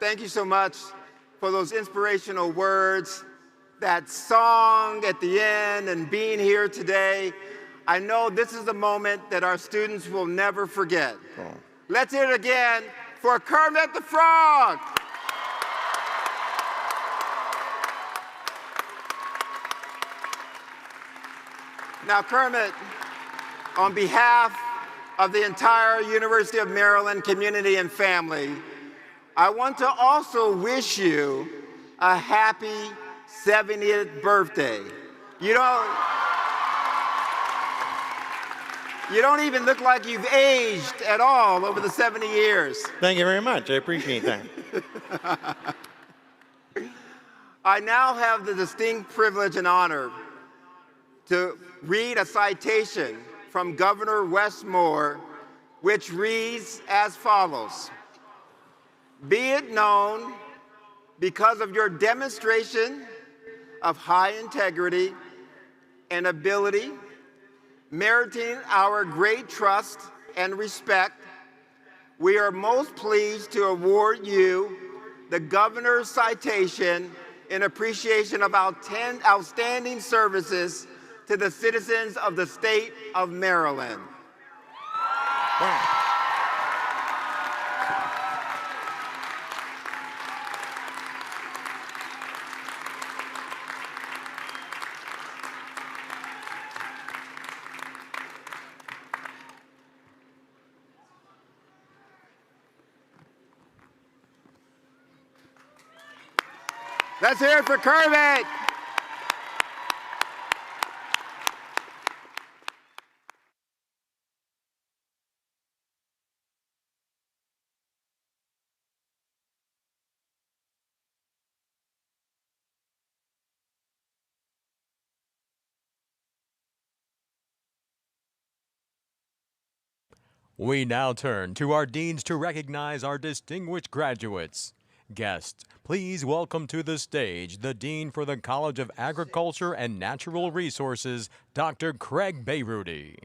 thank you so much for those inspirational words, that song at the end, and being here today. I know this is a moment that our students will never forget. Let's hear it again for Kermit the Frog. Now, Kermit, on behalf of the entire University of Maryland community and family, I want to also wish you a happy 70th birthday. You don't even look like you've aged at all over the 70 years. Thank you very much. I appreciate that. I now have the distinct privilege and honor to read a citation from Governor Wes Moore, which reads as follows. Be it known, because of your demonstration of high integrity and ability, meriting our great trust and respect, we are most pleased to award you the Governor's Citation in appreciation of our 10 outstanding services to the citizens of the state of Maryland. Wow. Let's hear it for Kermit. We now turn to our deans to recognize our distinguished graduates. Guests, please welcome to the stage the Dean for the College of Agriculture and Natural Resources, Dr. Craig Bayrudy.